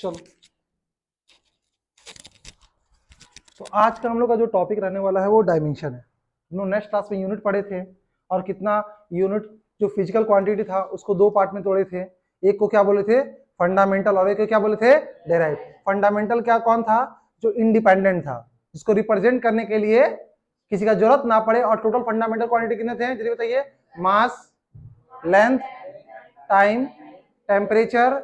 चलो, तो आज का हम लोग का जो टॉपिक रहने वाला है वो डायमेंशन है। हम लोग नेक्स्ट क्लास में यूनिट पढ़े थे और कितना यूनिट जो फिजिकल क्वांटिटी था उसको दो पार्ट में तोड़े थे। एक को क्या बोले थे, फंडामेंटल, और एक को क्या बोले थे, डेराइव। फंडामेंटल क्या कौन था, जो इंडिपेंडेंट था, जिसको रिप्रेजेंट करने के लिए किसी का जरूरत ना पड़े। और टोटल फंडामेंटल क्वांटिटी कितने थे जल्दी बताइए, mass, length, time, temperature,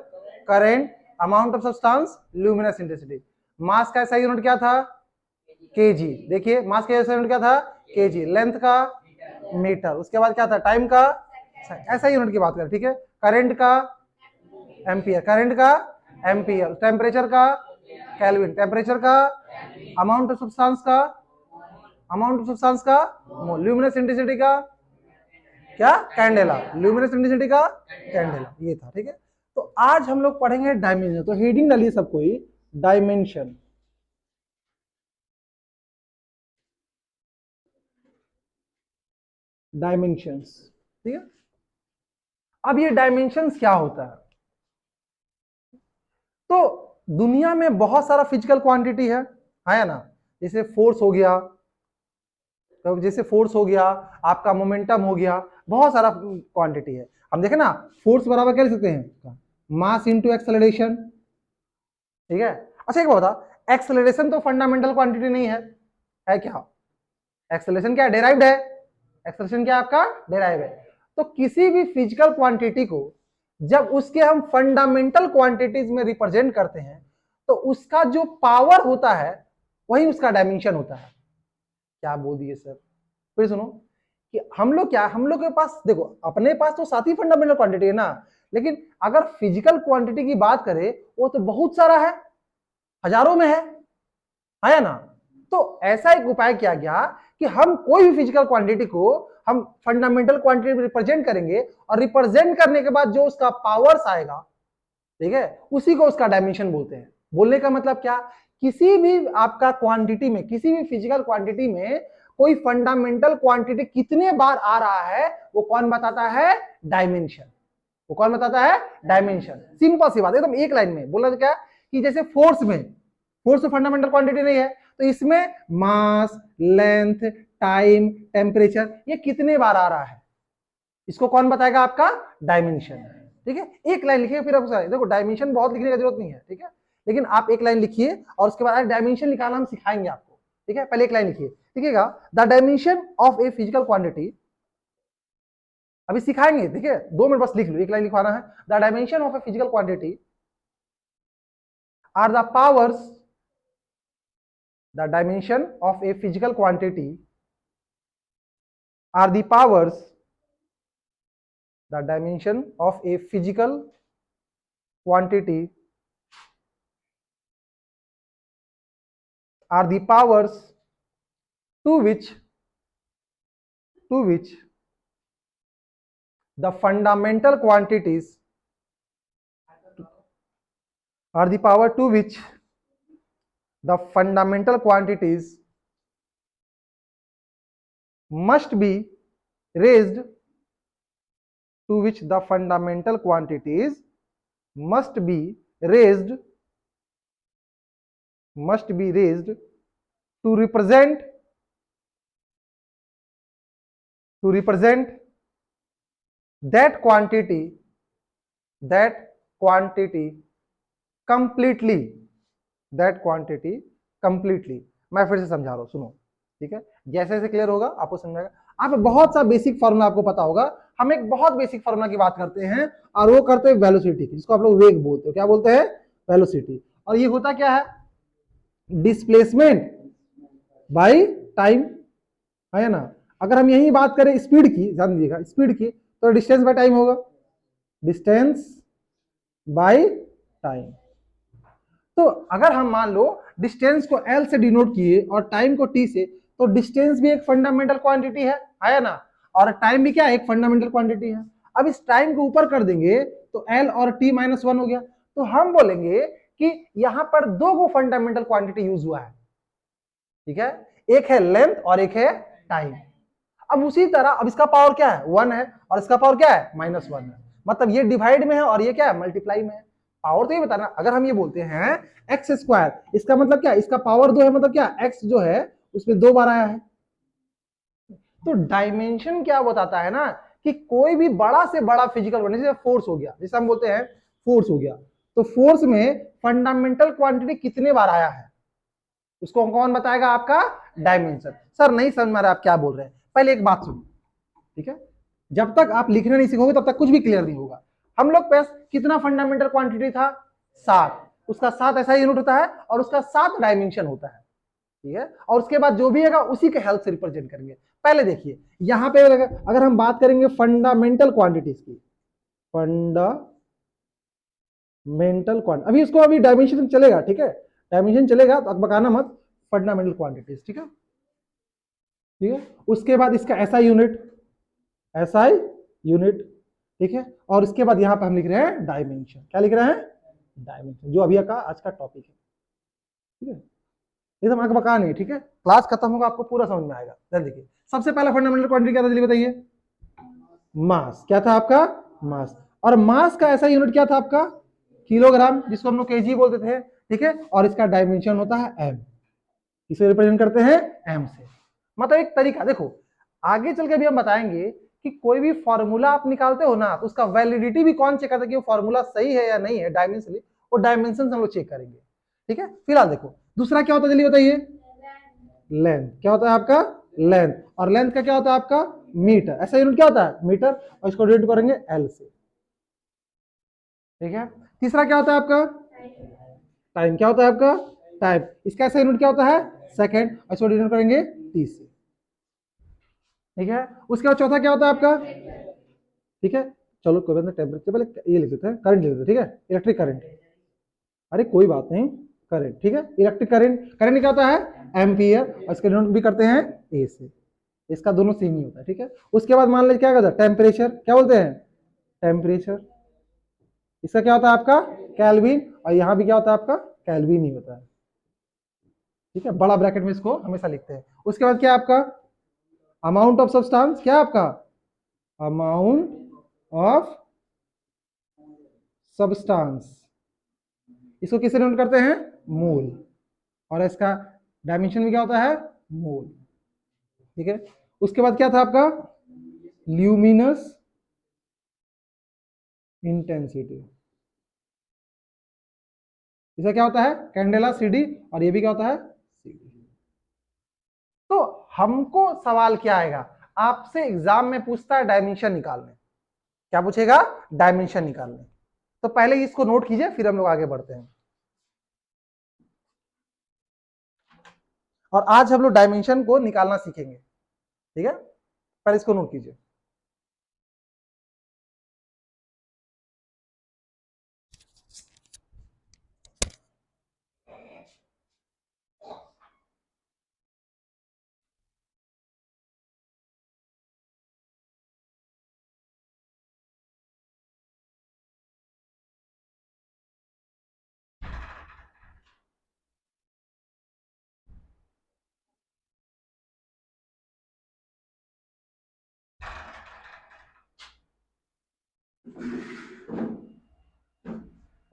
current, amount of substance, luminous intensity. Mass का सही यूनिट क्या था, केजी। देखिए मास का सही यूनिट क्या था, केजी। लेंथ का मीटर, उसके बाद क्या था, टाइम का, ऐसा यूनिट की बात करें, ठीक है। करंट का एम्पियर, करंट का एम्पियर। टेम्परेचर का केल्विन, टेम्परेचर का अमाउंट ऑफ सब्सटेंस का, अमाउंट ऑफ सब्सटेंस का मोल। ल्यूमिनस इंटेंसिटी का क्या, कैंडेला। ल्यूमिनस इंटेंसिटी का कैंडेला, ये था, ठीक है। तो आज हम लोग पढ़ेंगे डायमेंशन। तो हेडिंग डालिए सबको ही, डायमेंशन। डायमेंशंस, ठीक है। अब ये डायमेंशंस क्या होता है, तो दुनिया में बहुत सारा फिजिकल क्वांटिटी है ना। जैसे फोर्स हो गया, तो जैसे फोर्स हो गया, आपका मोमेंटम हो गया, बहुत सारा क्वांटिटी है। हम देखें ना, फोर्स बराबर क्या लिख सकते हैं, मास इनटू एक्सेलरेशन, ठीक है। अच्छा एक बात बता, एक्सेलरेशन तो फंडामेंटल क्वांटिटी नहीं है क्या? एक्सेलरेशन क्या डेराइव्ड है, एक्सेलरेशन क्या आपका डेराइव है। तो किसी भी फिजिकल क्वांटिटी को जब उसके हम फंडामेंटल क्वांटिटीज में रिप्रेजेंट करते हैं तो उसका जो पावर होता है वही उसका डायमेंशन होता है। क्या बोल दिए सर, फिर सुनो कि हम लोग क्या, हम लोग के पास देखो, अपने पास तो साथ ही फंडामेंटल क्वांटिटी है ना, लेकिन अगर फिजिकल क्वांटिटी की बात करें वो तो बहुत सारा है, हजारों में है ना। तो ऐसा एक उपाय किया गया कि हम कोई भी फिजिकल क्वांटिटी को हम फंडामेंटल क्वांटिटी में रिप्रेजेंट करेंगे और रिप्रेजेंट करने के बाद जो उसका पावर्स आएगा, ठीक है, उसी को उसका डायमेंशन बोलते हैं। बोलने का मतलब क्या, किसी भी आपका क्वांटिटी में, किसी भी फिजिकल क्वांटिटी में कोई फंडामेंटल क्वांटिटी कितने बार आ रहा है वो कौन बताता है, डायमेंशन। वो कौन बताता है, डायमेंशन। सिंपल सी बात, एकदम एक लाइन में बोला क्या कि जैसे फोर्स में, फोर्स तो फंडामेंटल क्वांटिटी नहीं है, तो इसमें मास, लेंथ, टाइम, टेम्परेचर ये कितने बार आ रहा है, इसको कौन बताएगा, आपका डायमेंशन, ठीक है। एक लाइन लिखिए, फिर आप देखो डायमेंशन बहुत लिखने की जरूरत नहीं है, ठीक है, लेकिन आप एक लाइन लिखिए और उसके बाद डायमेंशन निकालना हम सिखाएंगे आपको, ठीक है। पहले एक लाइन लिखिए, लिखिएगा the dimension of a physical quantity, अभी सिखाएंगे, ठीक है, 2 मिनट बस लिख लो, एक लाइन लिखवाना है। The dimension of a physical quantity are the powers, the dimension of a physical quantity are the powers, the dimension of a physical quantity are the powers to which the fundamental quantities are the power to which the fundamental quantities must be raised, to which the fundamental quantities must be raised to represent that quantity completely, that quantity completely। मैं फिर से समझा रहा हूं, सुनो, ठीक है, जैसे जैसे क्लियर होगा आपको समझाएगा। आप बहुत सा बेसिक फॉर्मूला आपको पता होगा, हम एक बहुत बेसिक फॉर्मूला की बात करते हैं और वो करते हैं वेलोसिटी की, जिसको आप लोग वेग बोलते हो। क्या बोलते हैं, वेलोसिटी। और ये होता क्या है, डिस्प्लेसमेंट बाय टाइम, है ना। अगर हम यही बात करें स्पीड की, ध्यान दीजिएगा, स्पीड की, तो डिस्टेंस बाय टाइम होगा, डिस्टेंस बाय टाइम। तो अगर हम मान लो डिस्टेंस को एल से डिनोट किए और टाइम को टी से, तो डिस्टेंस भी एक फंडामेंटल क्वांटिटी है ना, और टाइम भी क्या, एक फंडामेंटल क्वांटिटी है। अब इस टाइम को ऊपर कर देंगे तो एल और टी -1 हो गया, तो हम बोलेंगे कि यहां पर दो को फंडामेंटल क्वांटिटी यूज हुआ है, ठीक है, एक है लेंथ और एक है टाइम। अब उसी तरह अब इसका पावर क्या है, 1 है, और इसका पावर क्या है, -1 है, मतलब ये डिवाइड में है और ये क्या है, मल्टीप्लाई में है। पावर तो ये बताना, अगर हम ये बोलते हैं एक्स स्क्वायर, इसका मतलब क्या, इसका पावर 2 है, मतलब क्या एक्स जो है उसमें 2 बार आया है। तो डायमेंशन क्या बताता है ना, कि कोई भी बड़ा से बड़ा फिजिकल क्वांटिटी, जैसे फोर्स हो गया, जैसे हम बोलते हैं फोर्स हो गया, तो फोर्स में फंडामेंटल क्वांटिटी कितने बार आया है उसको कौन बताएगा, आपका डायमेंशन। सर नहीं समझ में आ रहा आप क्या बोल रहे हैं, पहले एक बात सुनो, ठीक है, जब तक आप लिखना नहीं सीखोगे तब तक कुछ भी क्लियर नहीं होगा। हम लोग पास कितना फंडामेंटल क्वांटिटी था, 7, उसका 7 ऐसा यूनिट होता है और उसका 7 डायमेंशन होता है, ठीक है, और उसके बाद जो भी है उसी के हेल्प से रिप्रेजेंट करेंगे। पहले देखिए यहां पे अगर हम बात करेंगे फंडामेंटल क्वांटिटीज की, फंडामेंटल क्वांटिटी, अभी इसको अभी डायमेंशन चलेगा, ठीक है, डायमेंशन चलेगा तो बकाना मत, फंडामेंटल क्वांटिटीज, ठीक है, ठीक है। उसके बाद इसका एसआई यूनिट, एसआई यूनिट, ठीक है, और इसके बाद यहां पे हम लिख रहे हैं डायमेंशन, क्या लिख रहे हैं, डायमेंशन, जो अभी का आज का टॉपिक है, ठीक है, एकदम आगे बका नहीं, ठीक है, क्लास खत्म होगा आपको पूरा समझ में आएगा। जल्दी देखिए, सबसे पहला फंडामेंटल क्वांटिटी क्या था जल्दी बताइए, मास, क्या था आपका, मास, और मास का ऐसा यूनिट क्या था आपका, किलोग्राम, जिसको हम लोग केजी बोलते थे, ठीक है, और इसका डायमेंशन होता है एम, इसे रिप्रेजेंट करते हैं एम से। मतलब एक तरीका देखो, आगे चल के भी हम बताएंगे कि कोई भी फॉर्मूला आप निकालते हो ना, तो उसका वैलिडिटी भी कौन चेक करता है कि वो फॉर्मूला सही है या नहीं है, डायमेंशन, वो डायमेंशन हम लोग चेक करेंगे, ठीक है। फिलहाल देखो दूसरा क्या होता है जल्दी बताइए, लेंथ, क्या होता है आपका, लेंथ, और लेंथ का क्या होता है आपका, मीटर, ऐसा यूनिट क्या होता है, मीटर, और इसको डिनोट करेंगे एल से, ठीक है। तीसरा क्या होता है आपका, टाइम, क्या होता है आपका, टाइम, इसका ऐसा यूनिट क्या होता है, सेकंड, और इसको डिनोट करेंगे टी से, ठीक है। उसके बाद चौथा क्या होता है आपका, ठीक है, चलो कोई बात नहीं, टेम्परेचर पहले ये लिख देते हैं, करंट लिख देते हैं, ठीक है, इलेक्ट्रिक करंट, अरे कोई बात नहीं, करंट, ठीक है, इलेक्ट्रिक करंट, करंट क्या होता है एम्पियर, और इसका डिनोट भी करते हैं ए से, इसका दोनों सेम ही होता है, ठीक है। उसके बाद मान लीजिए क्या करता है, टेम्परेचर, क्या बोलते हैं, टेम्परेचर, इसका क्या होता है आपका केल्विन, और यहां भी क्या होता है आपका केल्विन ही होता है, ठीक है, बड़ा ब्रैकेट में इसको हमेशा लिखते हैं। उसके बाद क्या आपका अमाउंट ऑफ सब्सटेंस, क्या आपका अमाउंट ऑफ सब्सटेंस, इसको किससे नोट करते हैं, मोल, और इसका डायमेंशन भी क्या होता है, मोल, ठीक है। उसके बाद क्या था आपका ल्यूमिनस इंटेंसिटी, इसका क्या होता है कैंडेला सीडी, और ये भी क्या होता है सीडी। तो हमको सवाल क्या आएगा, आपसे एग्जाम में पूछता है डायमेंशन निकालने, क्या पूछेगा, डायमेंशन निकालने। तो पहले इसको नोट कीजिए, फिर हम लोग आगे बढ़ते हैं। और आज हम लोग डायमेंशन को निकालना सीखेंगे, ठीक है, पहले इसको नोट कीजिए।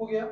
हो गया,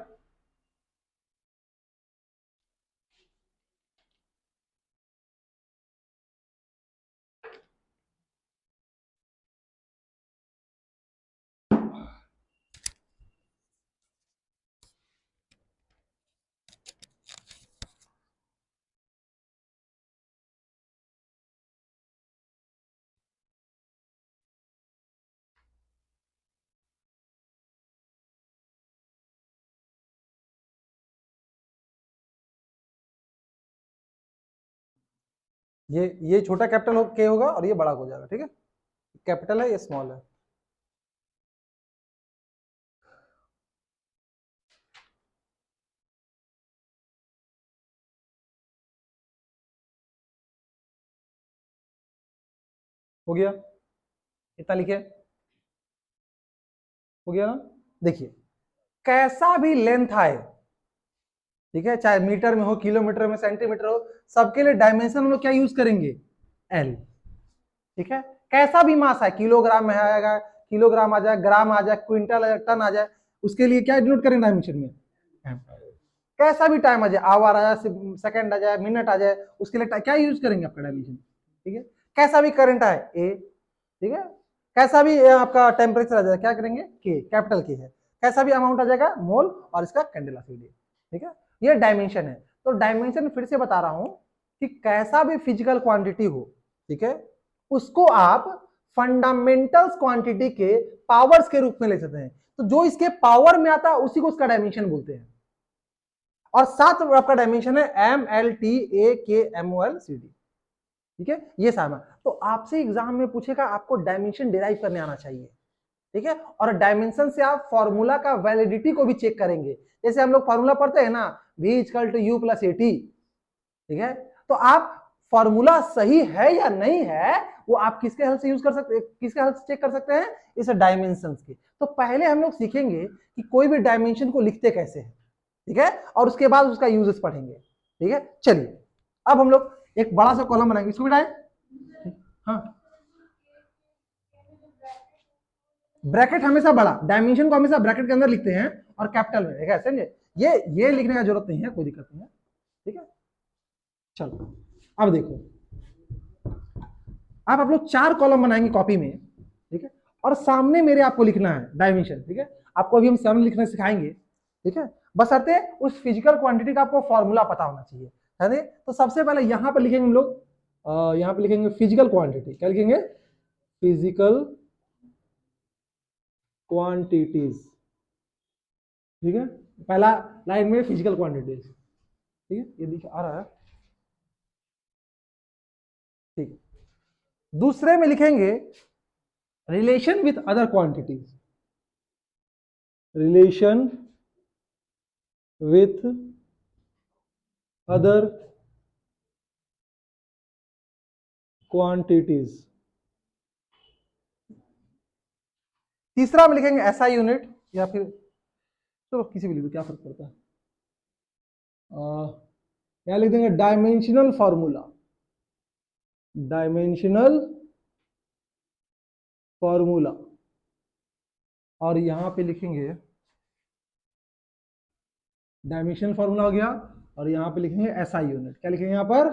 ये छोटा कैपिटल के होगा और ये बड़ा हो जाएगा, ठीक है, कैपिटल है ये स्मॉल है। हो गया, इतना लिखे, हो गया ना। देखिए कैसा भी लेंथ आए, ठीक है, चाहे मीटर में हो, किलोमीटर में, सेंटीमीटर हो, सबके लिए डायमेंशन हम लोग क्या यूज करेंगे, एल, ठीक है। कैसा भी मास है, किलोग्राम में आएगा, किलोग्राम आ जाए, ग्राम आ जाए, क्विंटल आ जाए, टन आ जाए, उसके लिए क्या डिनोट करेंगे डायमेंशन में, m। कैसा भी टाइम आ जाए, आवर आ जाए, सेकंड आ जाए, मिनट आ जाए, उसके लिए क्या यूज करेंगे आपका डायमेंशन, ठीक है। कैसा भी करंट आए ए, ठीक है। कैसा भी आपका टेम्परेचर आ जाए, क्या करेंगे के, कैपिटल के है। कैसा भी अमाउंट आ जाएगा मोल, और इसका कैंडेला फीड, ठीक है। ये डायमेंशन है। तो डायमेंशन फिर से बता रहा हूं कि कैसा भी फिजिकल क्वांटिटी हो, ठीक है, उसको आप फंडामेंटल्स क्वांटिटी के पावर्स के रूप में ले सकते हैं। तो जो इसके पावर में आता है उसी को उसका डायमेंशन बोलते हैं। और साथ में आपका डायमेंशन है M L T A K M O L C D, ठीक है। ये सारा तो आपसे एग्जाम में पूछेगा, आपको डायमेंशन डिराइव करने आना चाहिए, ठीक है। और डायमेंशन से आप फॉर्मूला का वैलिडिटी को भी चेक करेंगे। जैसे हम लोग फॉर्मूला पढ़ते हैं ना, v equal to u plus a t, ठीक है। तो आप फॉर्मूला सही है या नहीं है, वो आप किसके हेल्प से यूज कर सकते हैं, किसके हेल्प से चेक कर सकते हैं, इस डायमेंशन के। तो पहले हम लोग सीखेंगे कि कोई भी डायमेंशन को लिखते कैसे हैं, ठीक है, और उसके बाद उसका यूजेस पढ़ेंगे, ठीक है। चलिए अब हम लोग एक बड़ा सा कॉलम बनाएंगे, इसको मिटाएं। हाँ, ब्रैकेट हमेशा बड़ा, डायमेंशन को हमेशा ब्रैकेट के अंदर लिखते हैं और कैपिटल में, ठीक है, समझे। ये लिखने का जरूरत नहीं है, कोई दिक्कत नहीं है, ठीक है। चलो अब देखो, अब आप लोग 4 कॉलम बनाएंगे कॉपी में, ठीक है, और सामने मेरे आपको लिखना है डायमेंशन, ठीक है। आपको अभी हम सामने लिखना सिखाएंगे, ठीक है। बशर्ते उस फिजिकल क्वांटिटी का आपको फॉर्मूला पता होना चाहिए, है। तो सबसे पहले यहां पर लिखेंगे हम लोग, यहां पर लिखेंगे फिजिकल क्वांटिटी। क्या लिखेंगे, फिजिकल क्वांटिटीज, ठीक है। पहला लाइन में फिजिकल क्वांटिटीज, ठीक है, ये दिख आ रहा है, ठीक है। दूसरे में लिखेंगे relation with other quantities, relation with other quantities. तीसरा में लिखेंगे एसआई यूनिट, या फिर चलो किसी भी लिख दो, क्या फर्क पड़ता है। यहां लिख देंगे डायमेंशनल फॉर्मूला, डायमेंशनल फॉर्मूला। और यहां पे लिखेंगे डायमेंशनल फॉर्मूला हो गया, और यहां पे लिखेंगे एसआई यूनिट। क्या लिखेंगे यहां पर,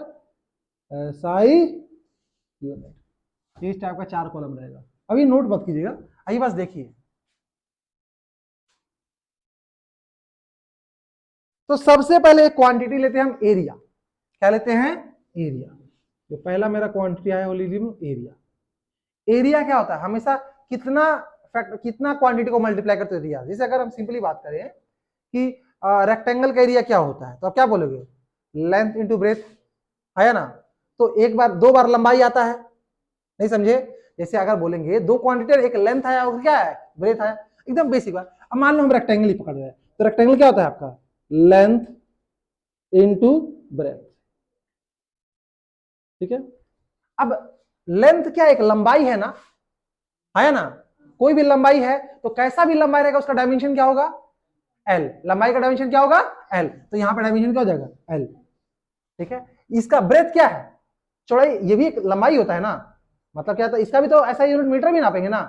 एसआई यूनिट। इस टाइप का 4 कॉलम रहेगा। अभी नोट मत कीजिएगा, अभी बस देखिए। तो सबसे पहले एक क्वांटिटी लेते हैं हम, एरिया। क्या लेते हैं, एरिया। जो पहला मेरा क्वांटिटी आया वो लीजिए एरिया। एरिया क्या होता है, हमेशा कितना क्वांटिटी को मल्टीप्लाई करते हैं एरिया। जैसे अगर हम सिंपली बात करें कि रेक्टेंगल का एरिया क्या होता है, तो आप क्या बोलोगे, लेंथ इंटू ब्रेथ, है ना। तो एक बार 2 बार लंबाई आता है, नहीं समझे। जैसे अगर बोलेंगे 2 क्वांटिटी, एक लेंथ आया और क्या है, ब्रेथ आया, एकदम बेसिक बात। अब मान लो हम रेक्टेंगल ही पकड़ रहे हैं, तो रेक्टेंगल क्या होता है आपका, लेंथ इंटू ब्रेथ, ठीक है। अब लेंथ क्या, एक लंबाई है ना, है ना। कोई भी लंबाई है तो कैसा भी लंबाई रहेगा उसका डायमेंशन क्या होगा, एल। लंबाई का डायमेंशन क्या होगा, एल। तो यहां पर डायमेंशन क्या हो जाएगा, एल, ठीक है। इसका ब्रेथ क्या है, चौड़ाई, ये भी एक लंबाई होता है ना। मतलब क्या था, इसका भी तो ऐसा यूनिट मीटर में नापेंगे ना।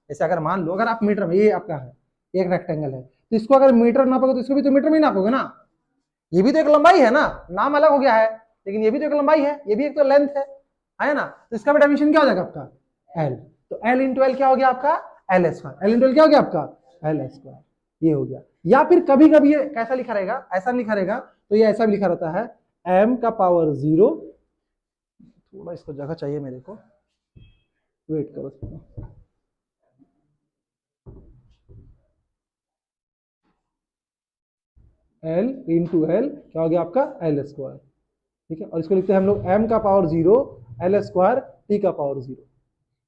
जैसे अगर मान लो, अगर आप मीटर में, ये आपका है एक रेक्टेंगल है, तो इसको अगर मीटर नापोगे तो इसको भी तो मीटर में नापोगे ना। ये भी तो एक लंबाई है ना, नाम अलग हो गया है, लेकिन ये भी तो एक लंबाई है, ये भी एक तो लेंथ है ना। तो इसका भी डायमेंशन क्या हो जाएगा आपका, एल। तो एल इंटू एल क्या हो गया आपका, L square. L into L क्या हो गया आपका, एल स्क्वायर, ये हो गया। या फिर कभी कभी ये कैसा लिखा रहेगा, ऐसा लिखा रहेगा, तो ये ऐसा भी लिखा रहता है, m का पावर 0, थोड़ा इसको जगह चाहिए मेरे को, वेट करो, एल इंटू एल क्या हो गया आपका, एल स्क्वायर, ठीक है। और इसको लिखते हैं हम लोग m का पावर 0 एल स्क्वायर t का पावर 0।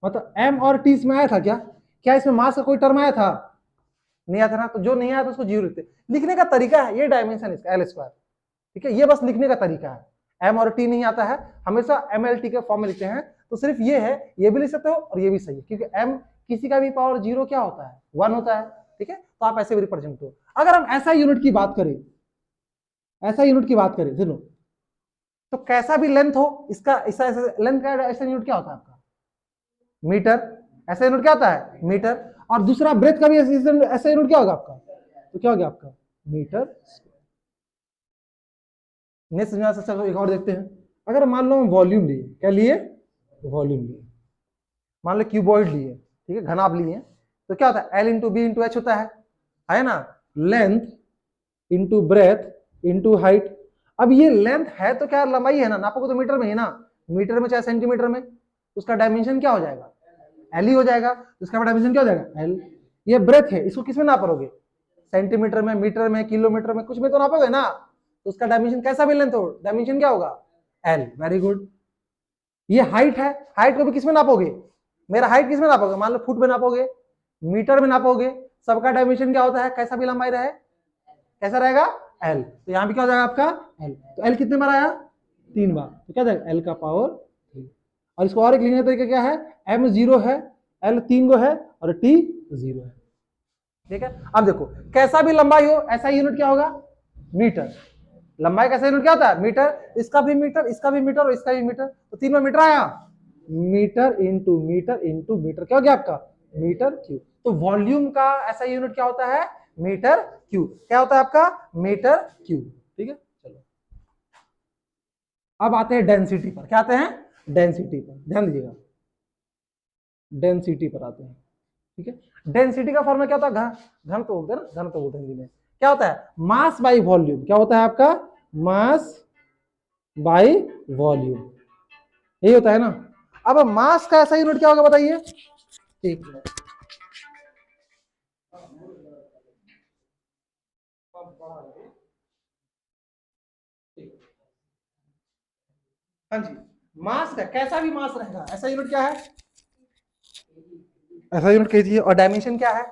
मतलब m और t इसमें आया था क्या, क्या इसमें मास का कोई टर्म आया था, नहीं आया था ना। तो जो नहीं आया तो उसको 0 लिखते। लिखने का तरीका है, ये डायमेंशन इसका एल स्क्वायर, ठीक है। ये बस लिखने का तरीका है, m और t नहीं आता है, हमेशा m l t के फॉर्म में लिखते हैं। तो सिर्फ ये है, ये भी लिख सकते हो और ये भी सही है, क्योंकि m किसी का भी पावर 0 क्या होता है, 1 होता है, ठीक है। तो आप ऐसे भी रिप्रेजेंट हो। अगर हम ऐसा यूनिट की बात करें, ऐसा यूनिट की बात करें, सुनो, तो कैसा भी लेंथ हो, इसका ऐसा लेंथ का ऐसा यूनिट क्या होता है आपका, मीटर। ऐसा यूनिट क्या होता है, मीटर। और दूसरा ब्रेथ का भी ऐसा यूनिट क्या होगा आपका, तो क्या हो गया आपका मीटर स्क्वायर। नेक्स्ट एक और देखते हैं। अगर मान लो हम वॉल्यूम लिए, क्या लिए, वॉल्यूम लिए, मान लो क्यूबॉइड लिए, ठीक है, घनाभ लिए, तो क्या होता है L into B into H होता है ना, length into breadth into height. अब ये लेंथ है तो क्या लंबाई है ना, नापोगे तो मीटर में ही ना, मीटर में चाहे सेंटीमीटर में, उसका डायमेंशन क्या हो जाएगा, एल ही हो जाएगा, तो इसका डायमेंशन क्या हो जाएगा एल। ये ब्रेथ है, इसको किसमें नापोगे, सेंटीमीटर में, मीटर में, किलोमीटर में, कुछ में तो नापोगे ना, तो उसका डायमेंशन कैसा भी लेंथ हो, डायमेंशन क्या होगा एल। Very good. ये हाइट है, हाइट को भी किसमें नापोगे, मेरा हाइट किसमें नापोगे, मान लो फुट में नापोगे, मीटर में नापोगे, सबका डायमेंशन क्या होता है, कैसा भी लंबाई रहे कैसा रहेगा एल। तो यहां पे क्या हो जाएगा आपका एल, तो एल कितने बार आया 3 बार, तो क्या जाएगा एल का पावर 3। और इसको और एक लिखने का तरीका क्या है, एम 0 है, एल 3 गो है और टी 0 है, ठीक है। अब देखो कैसा भी लंबाई हो ऐसा यूनिट क्या होगा मीटर, लंबाई कैसा यूनिट क्या होता है मीटर, इसका भी मीटर, इसका भी मीटर और इसका भी मीटर, तो 3 में मीटर आया, metre into metre into metre, क्या हो गया आपका मीटर क्यूब। तो वॉल्यूम का ऐसा यूनिट क्या होता है मीटर क्यूब, क्या होता है आपका मीटर क्यूब, ठीक है। चलो अब आते हैं डेंसिटी पर, क्या आते हैं डेंसिटी पर, ध्यान दीजिएगा, डेंसिटी पर आते हैं, ठीक है। डेंसिटी का फॉर्मूला क्या होता है, घन तो बोलते हैं ना, घन तो बोलते हैं हिंदी में, क्या होता है मास बाई वॉल्यूम, क्या होता है आपका मास बाई वॉल्यूम, यही होता है ना। अब मास का ऐसा यूनिट क्या होगा बताइए, ठीक है, हाँ जी, मास का कैसा भी मास रहेगा ऐसा यूनिट क्या है, ऐसा यूनिट कीजिए। और डायमेंशन क्या है,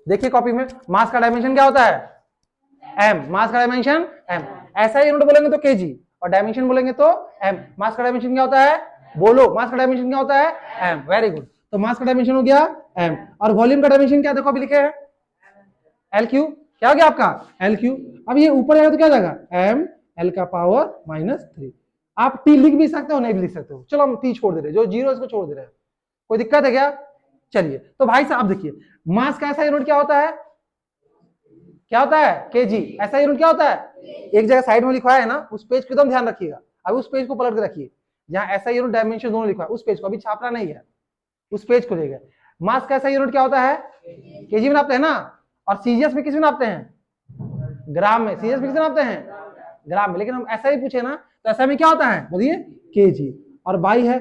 देखिए कॉपी में, मास का डायमेंशन क्या होता है एम, मास का डायमेंशन एम, ऐसा यूनिट बोलेंगे तो केजी और डायमेंशन बोलेंगे तो एम। मास का डायमेंशन क्या होता है, बोलो मास का डायमेंशन क्या होता है एम, वेरी गुड। तो मास का डायमेंशन हो गया एम, और वॉल्यूम का डायमेंशन क्या देखो अभी लिखे हैं एल क्यू, क्या हो गया आपका एल क्यू। अब ये ऊपर जाएगा तो क्या जाएगा एम एल का पावर -3। आप टी लिख भी सकते हो नहीं भी लिख सकते हो, चलो हम टी छोड़ दे रहे, जो जीरो इसको छोड़ दे रहे हैं, कोई दिक्कत है क्या। चलिए तो भाई साहब देखिए, मास का ऐसा यूनिट क्या होता है, क्या होता है केजी, ऐसा यूनिट क्या होता है, एक जगह साइड में लिखा है ना, उस पेज को एकदम ध्यान रखिएगा, अब उस पेज को पलट के रखिए, जहां ऐसा यूनिट डायमेंशन दोनों लिखा है उस पेज को अभी छापना नहीं है, उस पेज को लेकर। मास का ऐसा यूनिट क्या होता है केजी में नापते हैं ना, और सीजीएस में किस में नापते हैं ग्राम में, सीजीएस में किस में नापते हैं ग्राम में, लेकिन हम ऐसा ही पूछे ना तो ऐसा में क्या होता है बोलिए केजी। और बाई है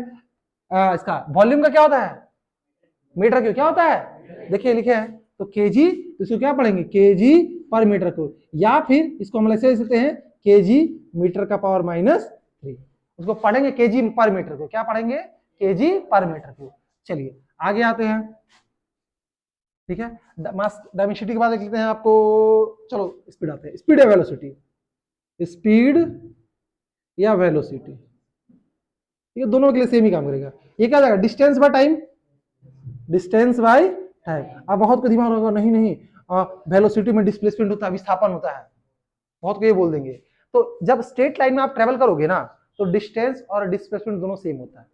इसका वॉल्यूम का क्या होता है मीटर क्यूब, क्या होता है देखिए लिखे हैं, तो केजी, तो इसको क्या पढ़ेंगे केजी पर मीटर क्यूब, या फिर इसको हम ऐसे लिख सकते हैं केजी मीटर का पावर -3, उसको पढ़ेंगे केजी पर मीटर को, क्या पढ़ेंगे केजी पर मीटर क्यूब। चलिए आगे आते हैं, ठीक है। मास डायमेंसिटी के बाद देख लेते हैं आपको, चलो स्पीड आते हैं, स्पीड या वेलोसिटी, स्पीड या वेलोसिटी, ठीक है, दोनों के लिए सेम ही काम करेगा। ये क्या जाएगा distance by time, distance by time. अब बहुत को दिमाग होगा नहीं नहीं वेलोसिटी में डिस्प्लेसमेंट होता है, विस्थापन होता है, बहुत को ये बोल देंगे। तो जब स्ट्रेट लाइन में आप ट्रेवल करोगे ना तो डिस्टेंस और डिस्प्लेसमेंट दोनों सेम होता है।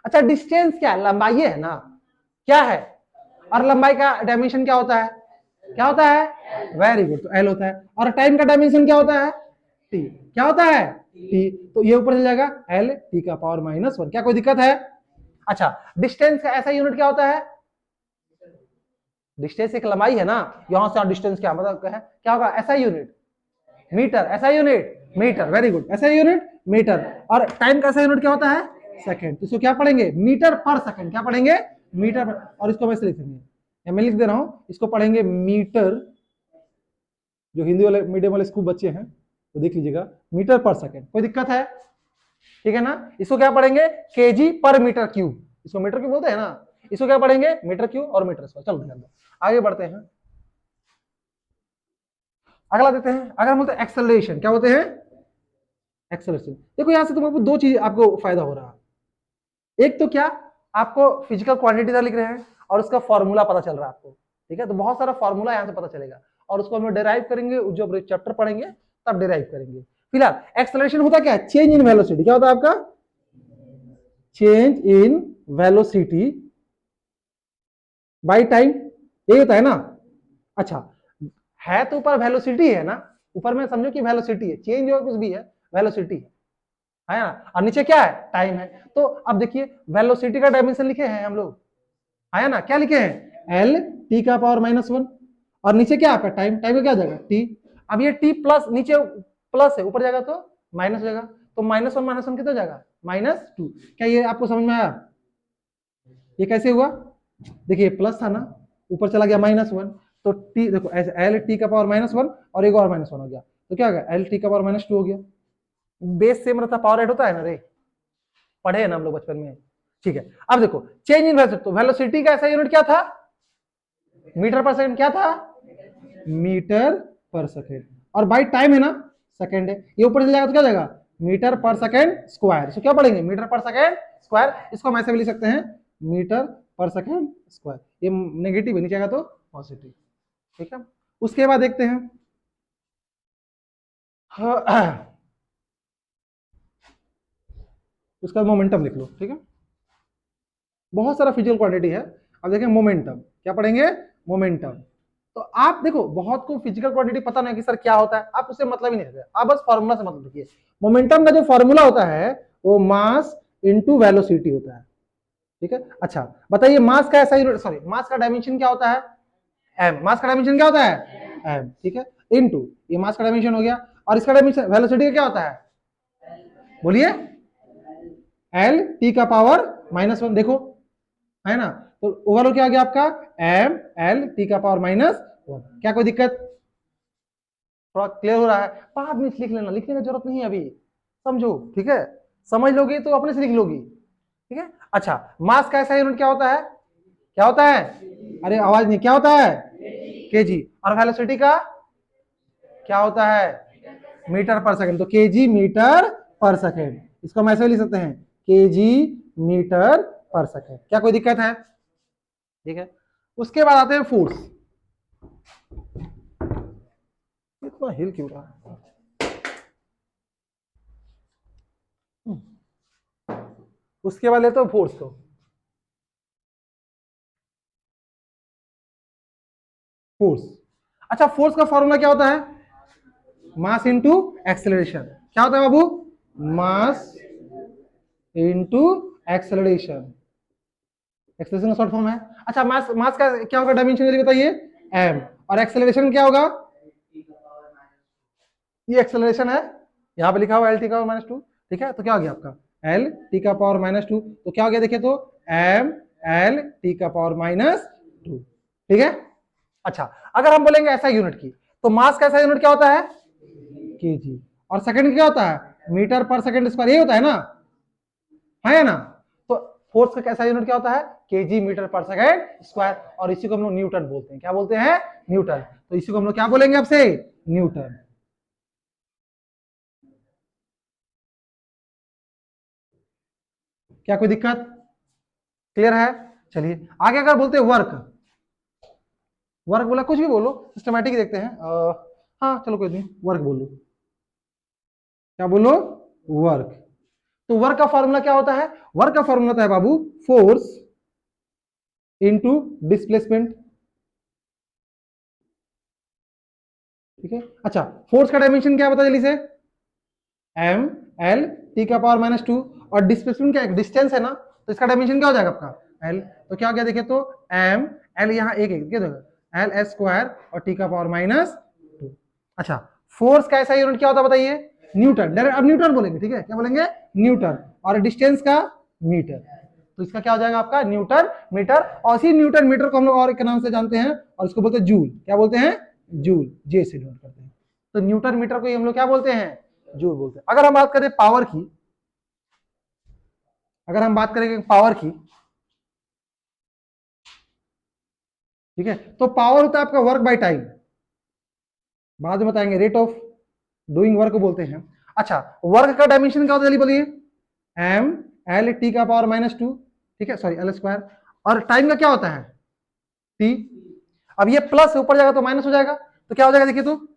अच्छा डिस्टेंस क्या है, लंबाई है ना, क्या है, और लंबाई का डायमेंशन क्या होता है, क्या होता है वेरी गुड, तो एल होता है। और टाइम का डायमेंशन क्या होता है टी, क्या होता है टी, तो ये ऊपर चल जाएगा एल टी का पावर -1, क्या कोई दिक्कत है। अच्छा डिस्टेंस का ऐसा यूनिट क्या होता है, डिस्टेंस एक लंबाई है ना, यहां से डिस्टेंस क्या मतलब क्या होगा ऐसा यूनिट मीटर, ऐसा यूनिट मीटर, वेरी गुड, ऐसा यूनिट मीटर। और टाइम का ऐसा यूनिट क्या होता है सेकंड, तो इसको क्या पढ़ेंगे मीटर पर सेकंड, क्या पढ़ेंगे मीटर पर, और इसको वैसे लिख देंगे, मैं लिख दे रहा हूं, इसको पढ़ेंगे मीटर, जो हिंदी वाले मीडियम वाले स्कूल बच्चे हैं तो देख लीजिएगा मीटर पर सेकंड, कोई दिक्कत है, ठीक है ना। इसको क्या पढ़ेंगे केजी पर मीटर क्यूब, इसको मीटर क्यूब बोलते हैं ना, इसको क्या पढ़ेंगे मीटर क्यूब और मीटर स्क्वायर। चलो ध्यान दो आगे बढ़ते हैं, अगला देते हैं, अगर हम बोलते हैं एक्सेलरेशन, क्या बोलते हैं एक्सेलरेशन। देखो यहां से तुमको दो चीज आपको फायदा हो रहा है, एक तो क्या आपको फिजिकल क्वांटिटी लिख रहे हैं और उसका फॉर्मूला पता चल रहा है आपको, ठीक है, तो बहुत सारा फॉर्मूला यहां से पता चलेगा और उसको हम डिराइव करेंगे, जो चैप्टर पढ़ेंगे तब डिराइव करेंगे। फिलहाल एक्सेलरेशन होता क्या है, चेंज इन वेलोसिटी, क्या होता है आपका change in velocity by time, यही होता है ना। अच्छा है तो ऊपर वेलोसिटी है ना, ऊपर में समझो कि वेलोसिटी है, चेंज हो कुछ भी है, वेलोसिटी है ना, और नीचे क्या है, टाइम है। तो अब देखिए वेलोसिटी का डायमेंशन लिखे हैं हम लोग, है ना, क्या लिखे हैं, एल टी का पावर -1, और नीचे क्या आपका टाइम, टाइम का क्या जाएगा टी। अब ये टी प्लस, नीचे प्लस है, ऊपर जाएगा तो माइनस हो जाएगा, तो -1 कितना जाएगा, -2। क्या ये आपको समझ में आया, ये कैसे हुआ, देखिए प्लस था ना, ऊपर चला गया -1, तो टी देखो ऐसे एल टी का पावर -1 और एक और -1 हो गया, तो क्या हो गया, एल टी का पावर -2 हो गया। बेस सेम रहता, पावर ऐड होता है ना रे, पढ़े ना हम लोग बचपन में, ठीक है। अब देखो चेंज इन वेलोसिटी, तो वेलोसिटी का ऐसा यूनिट क्या था, मीटर पर सेकंड, क्या था, मीटर पर सेकंड, और बाई टाइम है ना, सेकंड है, ये ऊपर चले जाएगा तो क्या जाएगा, मीटर पर सेकंड स्क्वायर, इसको क्या पढ़ेंगे, मीटर पर सेकंड स्क्वायर, इसको हम ऐसे भी लिख सकते हैं, मीटर पर सेकंड स्क्वायर, ये नेगेटिव है, नीचे आएगा तो पॉजिटिव, ठीक है। उसके बाद देखते हैं, उसका मोमेंटम लिख लो, ठीक है, बहुत सारा फिजिकल क्वांटिटी है। अब देखें मोमेंटम, क्या पढ़ेंगे, मोमेंटम। तो आप देखो बहुत को फिजिकल क्वांटिटी पता नहीं कि सर क्या होता है, आप उससे मतलब ही नहीं रखते, आप बस फॉर्मूला से मतलब रखिए। मोमेंटम का जो फॉर्मूला होता है वो मास इनटू वेलोसिटी होता है, ठीक है। अच्छा बताइए मास का ऐसा यूनिट, सॉरी मास का डायमेंशन क्या होता है, एम, मास का डायमेंशन क्या होता है, एम, ठीक है, इनटू ये मास का डायमेंशन हो गया, और इसका डायमेंशन वेलोसिटी का क्या होता है, बोलिए, एल टी का पावर -1, देखो है ना, तो ओवरऑल क्या आ गया आपका, एम एल टी का पावर -1। क्या कोई दिक्कत, थोड़ा क्लियर हो रहा है, बाद में लिख लेना, लिखने की जरूरत नहीं है अभी, समझो, ठीक है, समझ लोगे तो अपने से लिख लोगी, ठीक है। अच्छा मास का ऐसा यूनिट क्या होता है, क्या होता है, अरे आवाज नहीं, क्या होता है, केजी, और वेलोसिटी का क्या होता है, मीटर पर सेकंड, तो केजी मीटर पर सेकंड, इसको हम ऐसे लिख सकते हैं, केजी मीटर पर सेकंड। क्या कोई दिक्कत है, ठीक है। उसके बाद आते हैं फोर्स, इतना हिल क्यों रहा है, उसके बाद लेते हो फोर्स को, फोर्स। अच्छा फोर्स का फॉर्मूला क्या होता है, मास इनटू एक्सेलरेशन, क्या होता है बाबू, मास इनटू एक्सेलरेशन, एक्सेलरेशन का शॉर्ट फॉर्म है। अच्छा मास, मास का क्या होगा डायमेंशन जल्दी बताइए, एम, और एक्सेलरेशन क्या होगा, ये एक्सेलरेशन है, यहाँ पे लिखा हुआ एल टी का पावर -2, ठीक है, तो क्या हो गया आपका एल टी का पावर -2, तो क्या हो गया देखिए, तो एम एल टी का पावर -2, ठीक है। अच्छा अगर हम बोलेंगे ऐसा यूनिट की, तो मास का ऐसा यूनिट क्या होता है, केजी, और सेकंड क्या होता है, मीटर पर सेकंड स्क्वायर, ये होता है ना, है ना। तो फोर्स का कैसा यूनिट क्या होता है, केजी मीटर पर सेकंड स्क्वायर, और इसी को हम लोग न्यूटन बोलते हैं, क्या बोलते हैं, न्यूटन, तो इसी को हम लोग क्या बोलेंगे आपसे, न्यूटन। क्या कोई दिक्कत, क्लियर है। चलिए आगे अगर बोलते हैं वर्क, वर्क बोला कुछ भी बोलो, सिस्टमैटिक देखते हैं, हाँ चलो कोई नहीं, वर्क बोलो, क्या बोलो, वर्क। तो वर्क का फॉर्मूला क्या होता है, वर्क का फॉर्मूला होता है बाबू, फोर्स इनटू डिस्प्लेसमेंट, ठीक है। अच्छा फोर्स का डायमेंशन क्या बता जल्दी से, एम एल टी का पावर -2, और डिस्प्लेसमेंट क्या है, डिस्टेंस है ना, तो इसका डायमेंशन क्या हो जाएगा आपका एल, तो क्या हो गया देखिए, तो एम एल यहाँ एक क्या देगा, एल एस स्क्वायर और टी का पावर -2। अच्छा फोर्स का ऐसा यूनिट क्या होता है बताइए, न्यूटन, डायरेक्ट अब न्यूटन बोलेंगे, ठीक है, क्या बोलेंगे, न्यूटन, और डिस्टेंस का मीटर, तो इसका क्या हो जाएगा आपका न्यूटन मीटर, और इसी न्यूटन मीटर को हम लोग और एक नाम से जानते हैं, और इसको बोलते हैं जूल, क्या बोलते हैं, जूल, जे से नोट करते हैं, तो न्यूटन मीटर को हम लोग क्या बोलते हैं, जूल बोलते हैं। अगर हम बात करें पावर की, अगर हम बात करेंगे पावर की, ठीक है, तो पावर होता है आपका वर्क बाय टाइम, बाद में बताएंगे, रेट ऑफ डूइंग वर्क बोलते हैं। अच्छा वर्क का डायमेंशन क्या होता है जल्दी बोलिए, एम एल टी का पावर -2, ठीक है, सॉरी एल स्क्वायर, और टाइम का क्या होता है, टी। अब ये प्लस ऊपर जाएगा तो माइनस हो जाएगा, तो क्या हो जाएगा देखिए, तो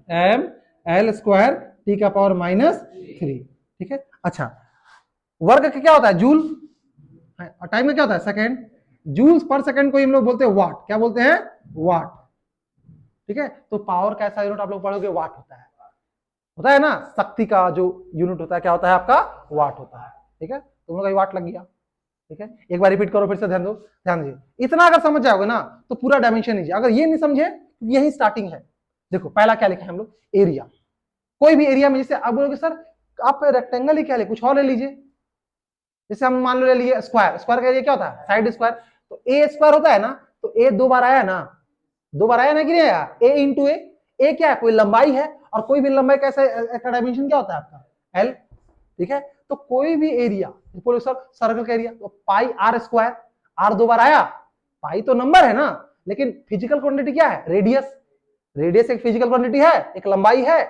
एम एल स्क्वायर टी का पावर -3, ठीक है। अच्छा वर्क का क्या होता है, जूल, और टाइम का क्या होता है सेकंड, जूल्स पर सेकंड को हम लोग बोलते हैं वाट, क्या बोलते हैं, वाट, ठीक है। तो पावर का ऐसा यूनिट आप लोग पढ़ोगे वाट होता है ना, शक्ति का जो यूनिट होता है क्या होता है आपका, वाट होता है। ठीक है, तुम लोग का वाट लग गया। ठीक है, एक बार रिपीट करो फिर से, ध्यान दो, ध्यान दीजिए। इतना अगर समझ जाओगे ना तो पूरा डायमेंशन लीजिए। अगर ये नहीं समझे, यही स्टार्टिंग है। देखो पहला क्या लिखा है हम लोग, एरिया। कोई भी एरिया में, जैसे आप बोलोगे सर आप रेक्टेंगल ही क्या ले, कुछ और ले लीजिए। जैसे हम मान लो ले लिए स्क्वायर, स्क्वायर का एरिया क्या होता है, साइड स्क्वायर। तो ए स्क्वायर होता है ना, तो ए 2 बार आया ना, 2 बार आया ना कि नहीं आया, ए इंटू ए क्या है, कोई लंबाई है, और कोई भी लंबाई का ऐसा डायमेंशन क्या होता है आपका, एल। ठीक है, तो कोई भी एरिया, बोलो सर सर्कल का एरिया, तो पाई आर स्क्वायर, आर 2 बार आया, पाई तो नंबर है ना, लेकिन फिजिकल क्वांटिटी क्या है, रेडियस। रेडियस एक फिजिकल क्वांटिटी है, एक लंबाई है।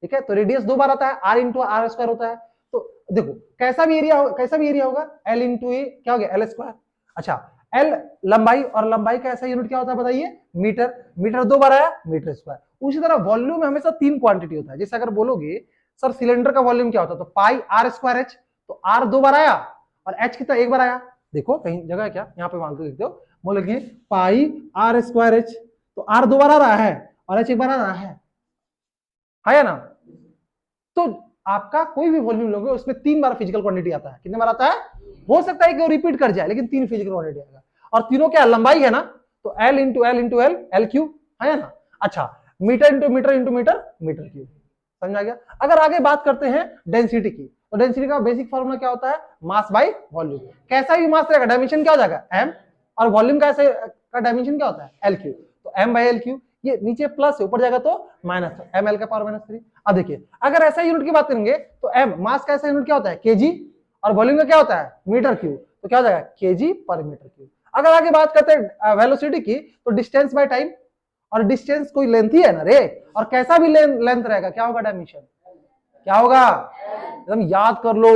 ठीक है, तो रेडियस 2 बार आता है, आर इंटू आर स्क्वायर होता है। तो देखो कैसा भी एरिया होगा, एल इंटू ए क्या हो गया, एल स्क्वायर। अच्छा, एल लंबाई, और लंबाई का ऐसा यूनिट क्या होता है बताइए, मीटर। मीटर 2 बार आया, मीटर स्क्वायर। उसी तरह वॉल्यूम में हमेशा 3 क्वांटिटी होता है। जैसे अगर बोलोगे सर सिलेंडर का वॉल्यूम क्या होता है, तो पाई आर स्क्वायर एच। तो आर 2 बार आया और एच कितना, 1 बार आया। देखो कहीं जगह है क्या, यहाँ पे मान के लिख दो, बोलेंगे पाई आर स्क्वायर एच। तो आर 2 बार आ रहा है और एच 1 बार आ रहा है ना। तो आपका कोई भी वॉल्यूम लोगे उसमें 3 बार फिजिकल क्वांटिटी आता है। कितने बार आता है, हो सकता है कि वो रिपीट कर जाए, लेकिन 3 फिजिकल क्वांटिटी आएगा। और तीनों क्या लंबाई है ना, तो L into L into L, L cube है ना। अच्छा, metre into metre into metre, metre cube. समझ आ गया। अगर आगे बात करते हैं डेंसिटी की, तो डेंसिटी का बेसिक फॉर्मूला क्या होता है, मास बाय वॉल्यूम। कैसा भी मास रहेगा डायमेंशन क्या हो जाएगा, एम। और वॉल्यूम का डायमेंशन क्या होता है, एल क्यूब। तो एम बाय एल क्यूब, ये नीचे प्लस है, ऊपर जाएगा तो माइनस, एम एल का पावर -3। अब देखिए अगर ऐसा यूनिट की बात करेंगे, तो एम मास का ऐसा यूनिट क्या होता है, केजी, और वॉल्यूम का क्या होता है, मीटर क्यूब। तो क्या हो जाएगा, केजी पर मीटर क्यूब। अगर आगे बात करते हैं वेलोसिटी की, तो डिस्टेंस बाय टाइम। और डिस्टेंस कोई लेंथ ही है ना रे, और कैसा भी लेंथ रहेगा, क्या होगा डायमेंशन, क्या होगा, एकदम याद कर लो,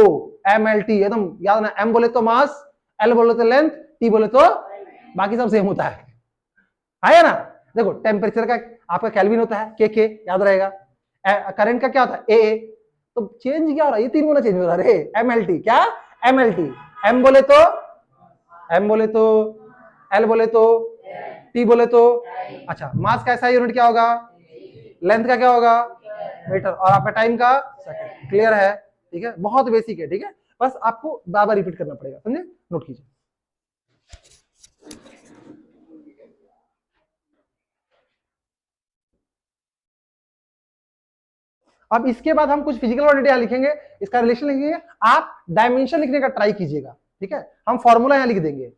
एम एल टी, एकदम याद ना। एम बोले तो मास, एल बोले तो लेंथ, टी बोले तो बाकी सब सेम होता है ना। देखो टेम्परेचर का आपका केल्विन होता है, के याद रहेगा। करंट का क्या होता है, ए। तो चेंज क्या हो रहा है, ये 3 गुना चेंज हो रहा है, एम एल टी क्या, एम एल टी। एम बोले तो, एम बोले तो, एल बोले तो, टी बोले तो। अच्छा, मास का ऐसा यूनिट क्या होगा, लेंथ का क्या होगा, मीटर, और आपका टाइम का सेकंड। क्लियर है, ठीक है, बहुत बेसिक है। ठीक है, बस आपको बार बार रिपीट करना पड़ेगा, समझे, नोट कीजिए। अब इसके बाद हम कुछ फिजिकल क्वांटिटी लिखेंगे, इसका रिलेशन लिखेंगे। आप डायमेंशन लिखने का ट्राई कीजिएगा, ठीक है। हम फॉर्मूला यहां लिख देंगे।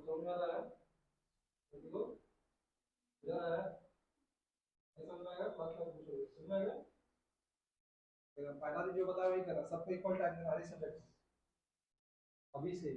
समझ में आ रहा है? देखो इधर आ रहा है, नहीं समझ में आएगा बात में पूछो, समझ में आएगा? फाइनली जो बताया वही करा, सबको इक्वल टाइम देना हर सब्जेक्ट अभी से।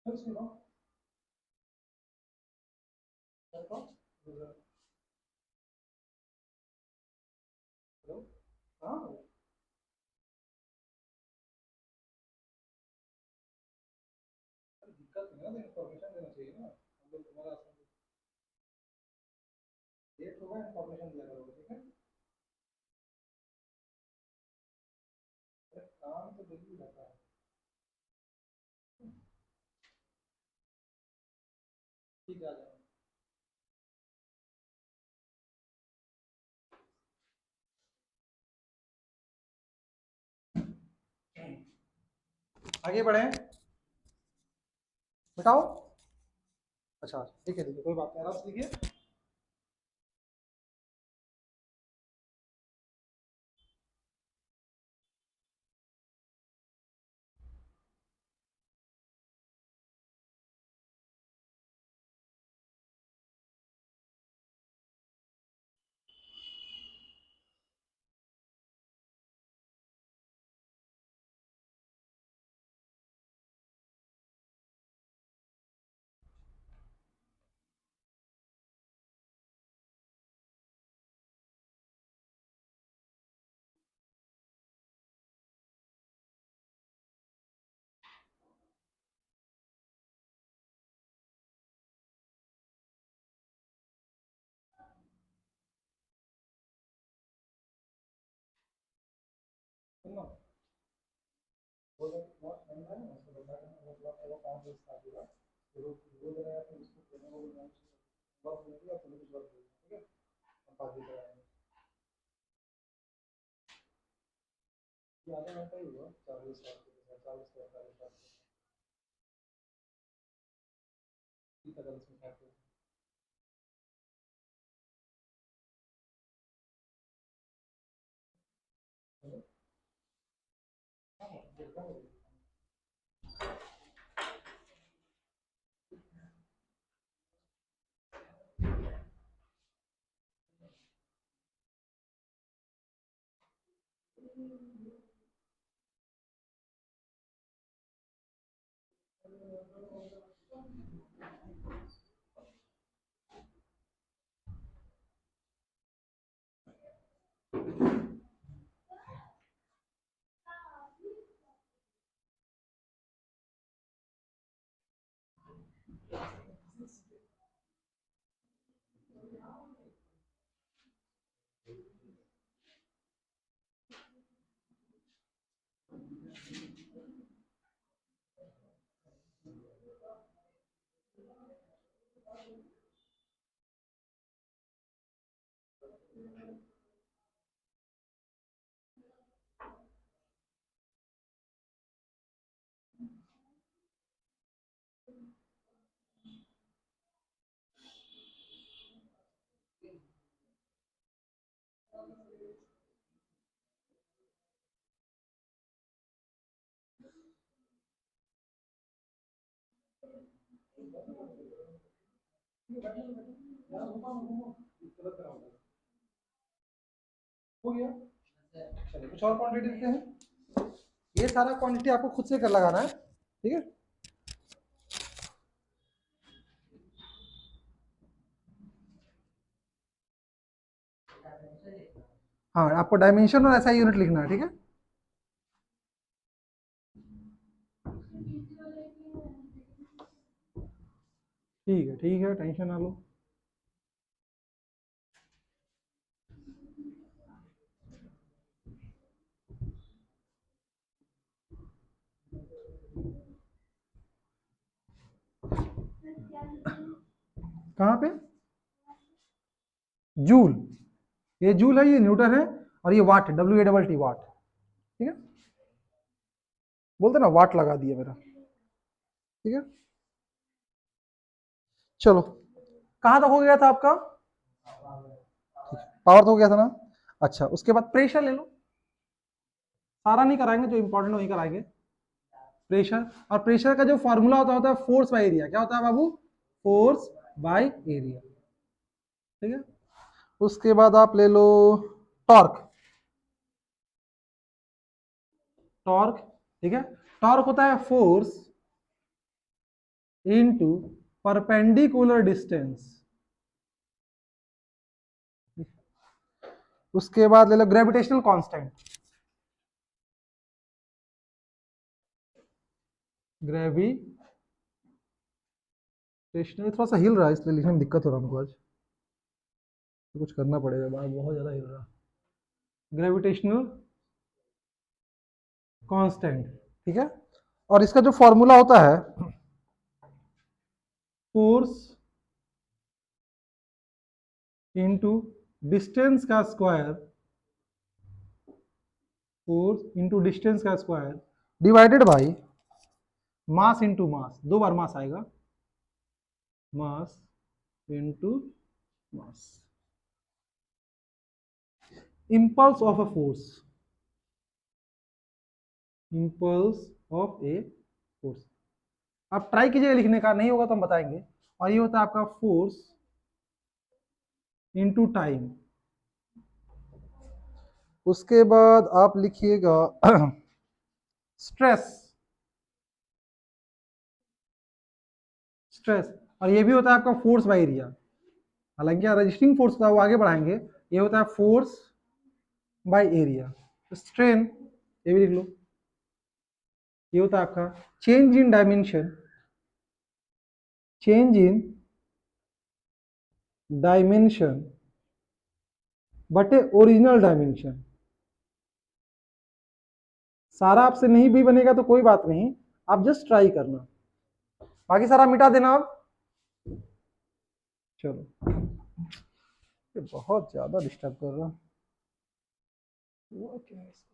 सुनो हेलो, हाँ दिक्कत नहीं है, इन्फॉर्मेशन देना चाहिए ना हम लोग, तुम्हारा लेट होगा इन्फॉर्मेशन दिया करोगे, ठीक है? अरे काम तो जल्दी रहता है। ठीक है, आ जाओ। आगे बढ़े, बताओ। अच्छा ठीक है, देखिए कोई बात नहीं, आराम से लिखिए। सुनो, वो जब बहुत महंगा है ना, उसको बता देना, वो काम से स्टार्ट होगा, तो वो जरा फिर उसको देने को बोलना, वर्क मिलेगी या तुम्हें कुछ वर्क मिलेगा, ठीक है? हम बात भी कराएंगे। ये आधा घंटा ही हुआ, 40 40 45 ठीक है, कल इसमें काट दो। हेलो? हाँ हाँ, देखा है। हो गया, चलिए कुछ और क्वांटिटी देते हैं। ये सारा क्वांटिटी आपको खुद से कर लगाना है, ठीक है? हाँ, आपको डायमेंशन और ऐसा यूनिट लिखना है, ठीक है। ठीक है, टेंशन ना लो। कहाँ पे? जूल, ये जूल है, ये न्यूटन है, और ये वाट है, WA वाट, ठीक है। बोलते ना वाट लगा दिया मेरा, ठीक है। चलो, कहाँ तक हो गया था आपका? पावर तो हो गया था ना। अच्छा, उसके बाद प्रेशर ले लो। सारा नहीं कराएंगे, जो इंपॉर्टेंट वही कराएंगे। प्रेशर, और प्रेशर का जो फॉर्मूला होता है फोर्स बाय एरिया। क्या होता है बाबू? फोर्स बाय एरिया, ठीक है। उसके बाद आप ले लो टॉर्क। टॉर्क, ठीक है। टॉर्क होता है फोर्स इनटू परपेंडिकुलर डिस्टेंस। उसके बाद ले लो ग्रेविटेशनल कांस्टेंट। ग्रेविटेशनल, थोड़ा सा हिल रहा है इसलिए लिखने में दिक्कत हो रहा है हमको आज, तो कुछ करना पड़ेगा, बहुत ज्यादा हिल रहा है। ग्रेविटेशनल कांस्टेंट, ठीक है। और इसका जो फॉर्मूला होता है, फोर्स इंटू डिस्टेंस का स्क्वायर, फोर्स इंटू डिस्टेंस का square divided by mass into mass. दो बार मास आएगा, mass into mass. Impulse of a force, impulse of a force. आप ट्राई कीजिएगा लिखने का, नहीं होगा तो हम बताएंगे। और ये होता है आपका फोर्स इंटू टाइम। उसके बाद आप लिखिएगा स्ट्रेस, स्ट्रेस। और ये भी होता है आपका फोर्स बाय एरिया। हालांकि रजिस्टिंग फोर्स होता है वो आगे बढ़ाएंगे, ये होता है फोर्स बाय एरिया। स्ट्रेन, ये भी लिख लो। ये होता है आपका change in dimension, change in dimension बटे ओरिजिनल डायमेंशन। सारा आपसे नहीं भी बनेगा तो कोई बात नहीं, आप जस्ट ट्राई करना, बाकी सारा मिटा देना आप। चलो, ये बहुत ज्यादा डिस्टर्ब कर रहा हुआ क्या है इसको?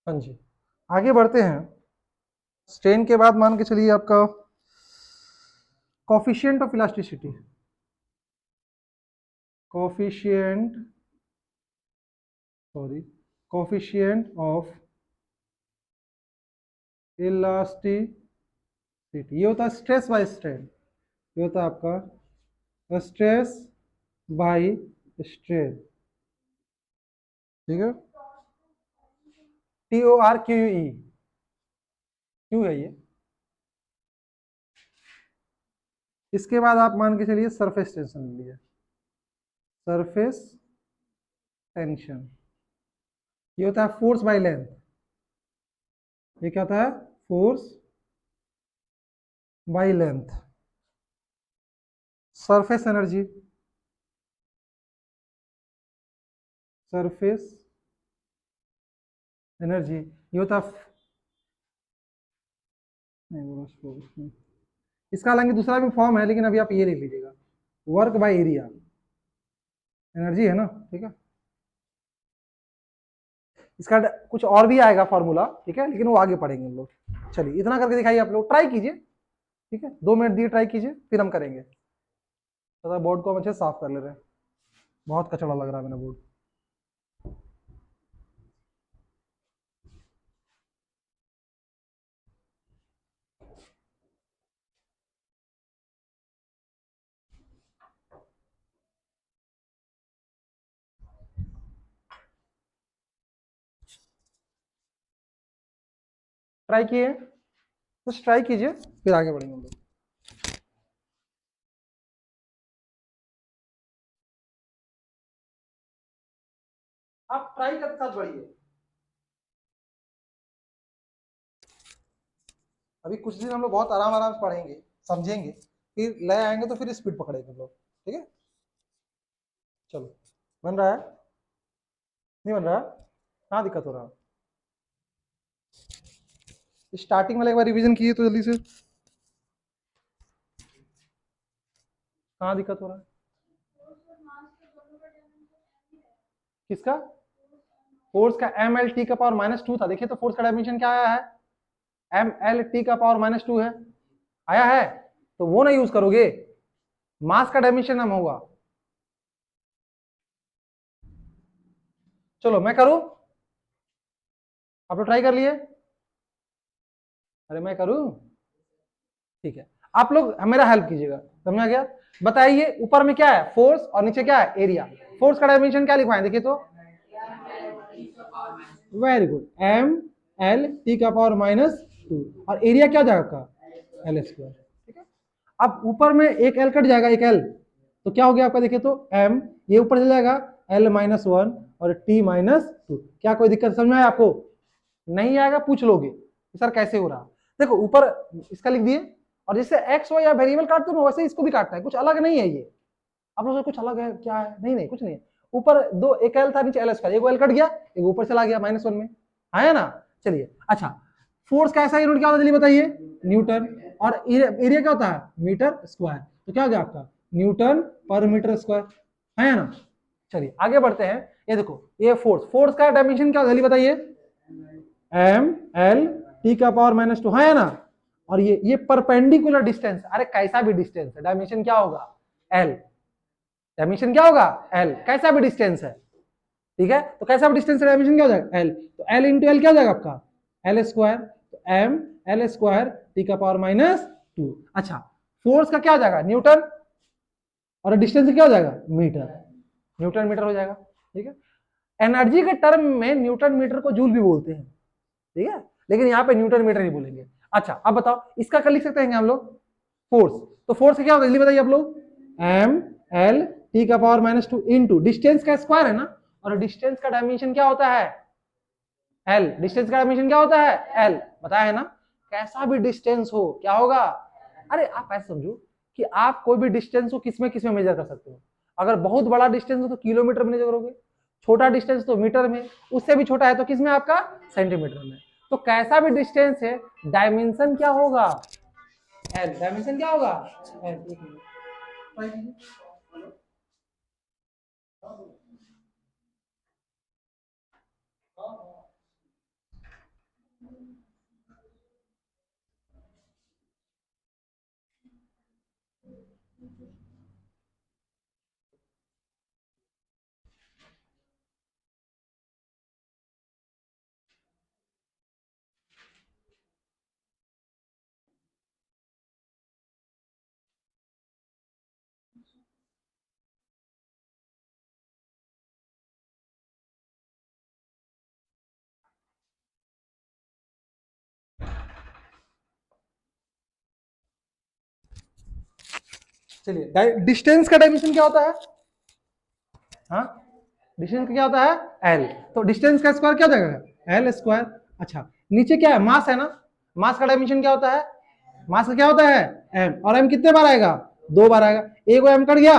हाँ जी, आगे बढ़ते हैं। स्ट्रेन के बाद मान के चलिए आपका coefficient of elasticity, coefficient, sorry, coefficient of elasticity. ये होता है स्ट्रेस बाय स्ट्रेन। ये होता है आपका स्ट्रेस बाय स्ट्रेन, ठीक है। TORQE, क्यों है ये। इसके बाद आप मान के चलिए सरफेस टेंशन लिए, सरफेस टेंशन। ये होता है फोर्स बाय लेंथ। ये क्या होता है? Force by length. Surface energy, surface energy, ये होता है नहीं, इसका हालांकि दूसरा भी फॉर्म है, लेकिन अभी आप ये लिख लीजिएगा, वर्क बाय एरिया। एनर्जी है ना, ठीक है। इसका कुछ और भी आएगा फॉर्मूला, ठीक है, लेकिन वो आगे पढ़ेंगे हम लोग। चलिए, इतना करके दिखाइए आप लोग, ट्राई कीजिए, ठीक है। 2 मिनट दिए, ट्राई कीजिए, फिर हम करेंगे। तो बोर्ड को हम अच्छे साफ कर ले रहे हैं, बहुत कचड़ा लग रहा है मेरा बोर्ड। ट्राई किए, कुछ ट्राई कीजिए फिर आगे बढ़ेंगे हम लोग। आप ट्राई करते साथ बढ़िए। अभी कुछ दिन हम लोग बहुत आराम आराम से पढ़ेंगे, समझेंगे, फिर लय आएंगे तो फिर स्पीड पकड़ेंगे हम लोग, ठीक है। चलो, बन रहा है, नहीं बन रहा? कहाँ दिक्कत हो रहा है? स्टार्टिंग वाला एक बार रिवीजन कीजिए तो जल्दी से। कहाँ दिक्कत हो रहा है? किसका? फोर्स का एम एल टी का पावर -2 था। देखिए तो फोर्स का डायमेंशन क्या आया है? एम एल टी का पावर -2 है, आया है। तो वो ना यूज करोगे, मास का डायमेंशन हम होगा। चलो मैं करूं, आप लोग ट्राई कर लिए? अरे मैं करूं, ठीक है। आप लोग मेरा हेल्प कीजिएगा, समझा गया? बताइए ऊपर में क्या है? फोर्स, और नीचे क्या है? एरिया। फोर्स का डायमेंशन क्या लिखवाएं, देखिए तो। Very good, M L T का पावर -2, और एरिया क्या जाएगा आपका? एल स्क्वायर, ठीक है। अब ऊपर में एक एल कट जाएगा, एक एल, तो क्या हो गया आपका? देखिए तो एम, ये ऊपर चल जाएगा एल -1 और टी -2। क्या कोई दिक्कत समझ में आया आपको? नहीं आएगा पूछ लोगे सर कैसे हो रहा। देखो ऊपर इसका लिख दिए, और जैसे एक्स वाई या वेरिएबल काटते हो वैसे इसको भी काटता है, कुछ अलग नहीं है ये। आप लोग कुछ अलग है क्या है? नहीं नहीं, कुछ नहीं है। ऊपर दो, एक एल था, नीचे एल स्क्वायर, एक एल कट गया, एक ऊपर चला गया -1 में, आया ना। चलिए अच्छा, फोर्स का ऐसा यूनिट क्या होता है जल्दी बताइए? न्यूटन। और एरिया क्या होता है? Metre square. तो क्या हो गया आपका? न्यूटन पर मीटर स्क्वायर, है ना। चलिए आगे बढ़ते हैं। ये देखो, ये फोर्स, फोर्स का डायमेंशन क्या जल्दी बताइए? एम एल टी का पावर -2, है ना। और ये परपेंडिकुलर डिस्टेंस, अरे कैसा भी डिस्टेंस है, डायमेंशन क्या होगा? एल। डायमेंशन क्या होगा? एल, कैसा भी डिस्टेंस है, ठीक है। तो कैसा भी डिस्टेंस है, डायमेंशन क्या हो जाएगा? एल। तो एल इंटू एल क्या हो जाएगा आपका? L square. तो एम एल स्क्वायर टी का पावर -2। अच्छा, फोर्स का क्या हो जाएगा? न्यूटन, और डिस्टेंस क्या हो जाएगा? मीटर। न्यूटन मीटर हो जाएगा, ठीक है। एनर्जी के टर्म में न्यूटन मीटर को जूल भी बोलते हैं, ठीक है, लेकिन यहाँ पे न्यूटन मीटर ही बोलेंगे। अच्छा अब बताओ इसका क्या लिख सकते हैं हम लोग? फोर्स। तो फोर्स का क्या होगा जल्दी बताइए आप लोग? एम एल टी का पावर -2 इंटू डिस्टेंस का स्क्वायर है ना, और डिस्टेंस का डायमेंशन क्या होता है? एल। डिस्टेंस का डायमेंशन क्या होता है? एल, बताया है ना। कैसा भी डिस्टेंस हो क्या होगा? अरे आप ऐसे समझो कि आप कोई भी डिस्टेंस को किस में मेजर कर सकते हो। अगर बहुत बड़ा डिस्टेंस हो तो किलोमीटर में मेजर करोगे, छोटा डिस्टेंस तो मीटर में, उससे भी छोटा है तो किस में आपका? सेंटीमीटर में। तो कैसा भी डिस्टेंस है, डायमेंशन क्या होगा? एल। डायमेंशन क्या होगा? एल। एक मिनट, ट्राई कीजिए। चलिए, डिस्टेंस का डायमेंशन क्या होता है? हाँ, डिस्टेंस का क्या होता है? एल। तो डिस्टेंस का स्क्वायर क्या हो जाएगा? L square. अच्छा, नीचे क्या है? मास है ना। मास का डायमेंशन क्या होता है? मास का क्या होता है? एम। और एम कितने बार आएगा? 2 बार आएगा। एक एम कट गया,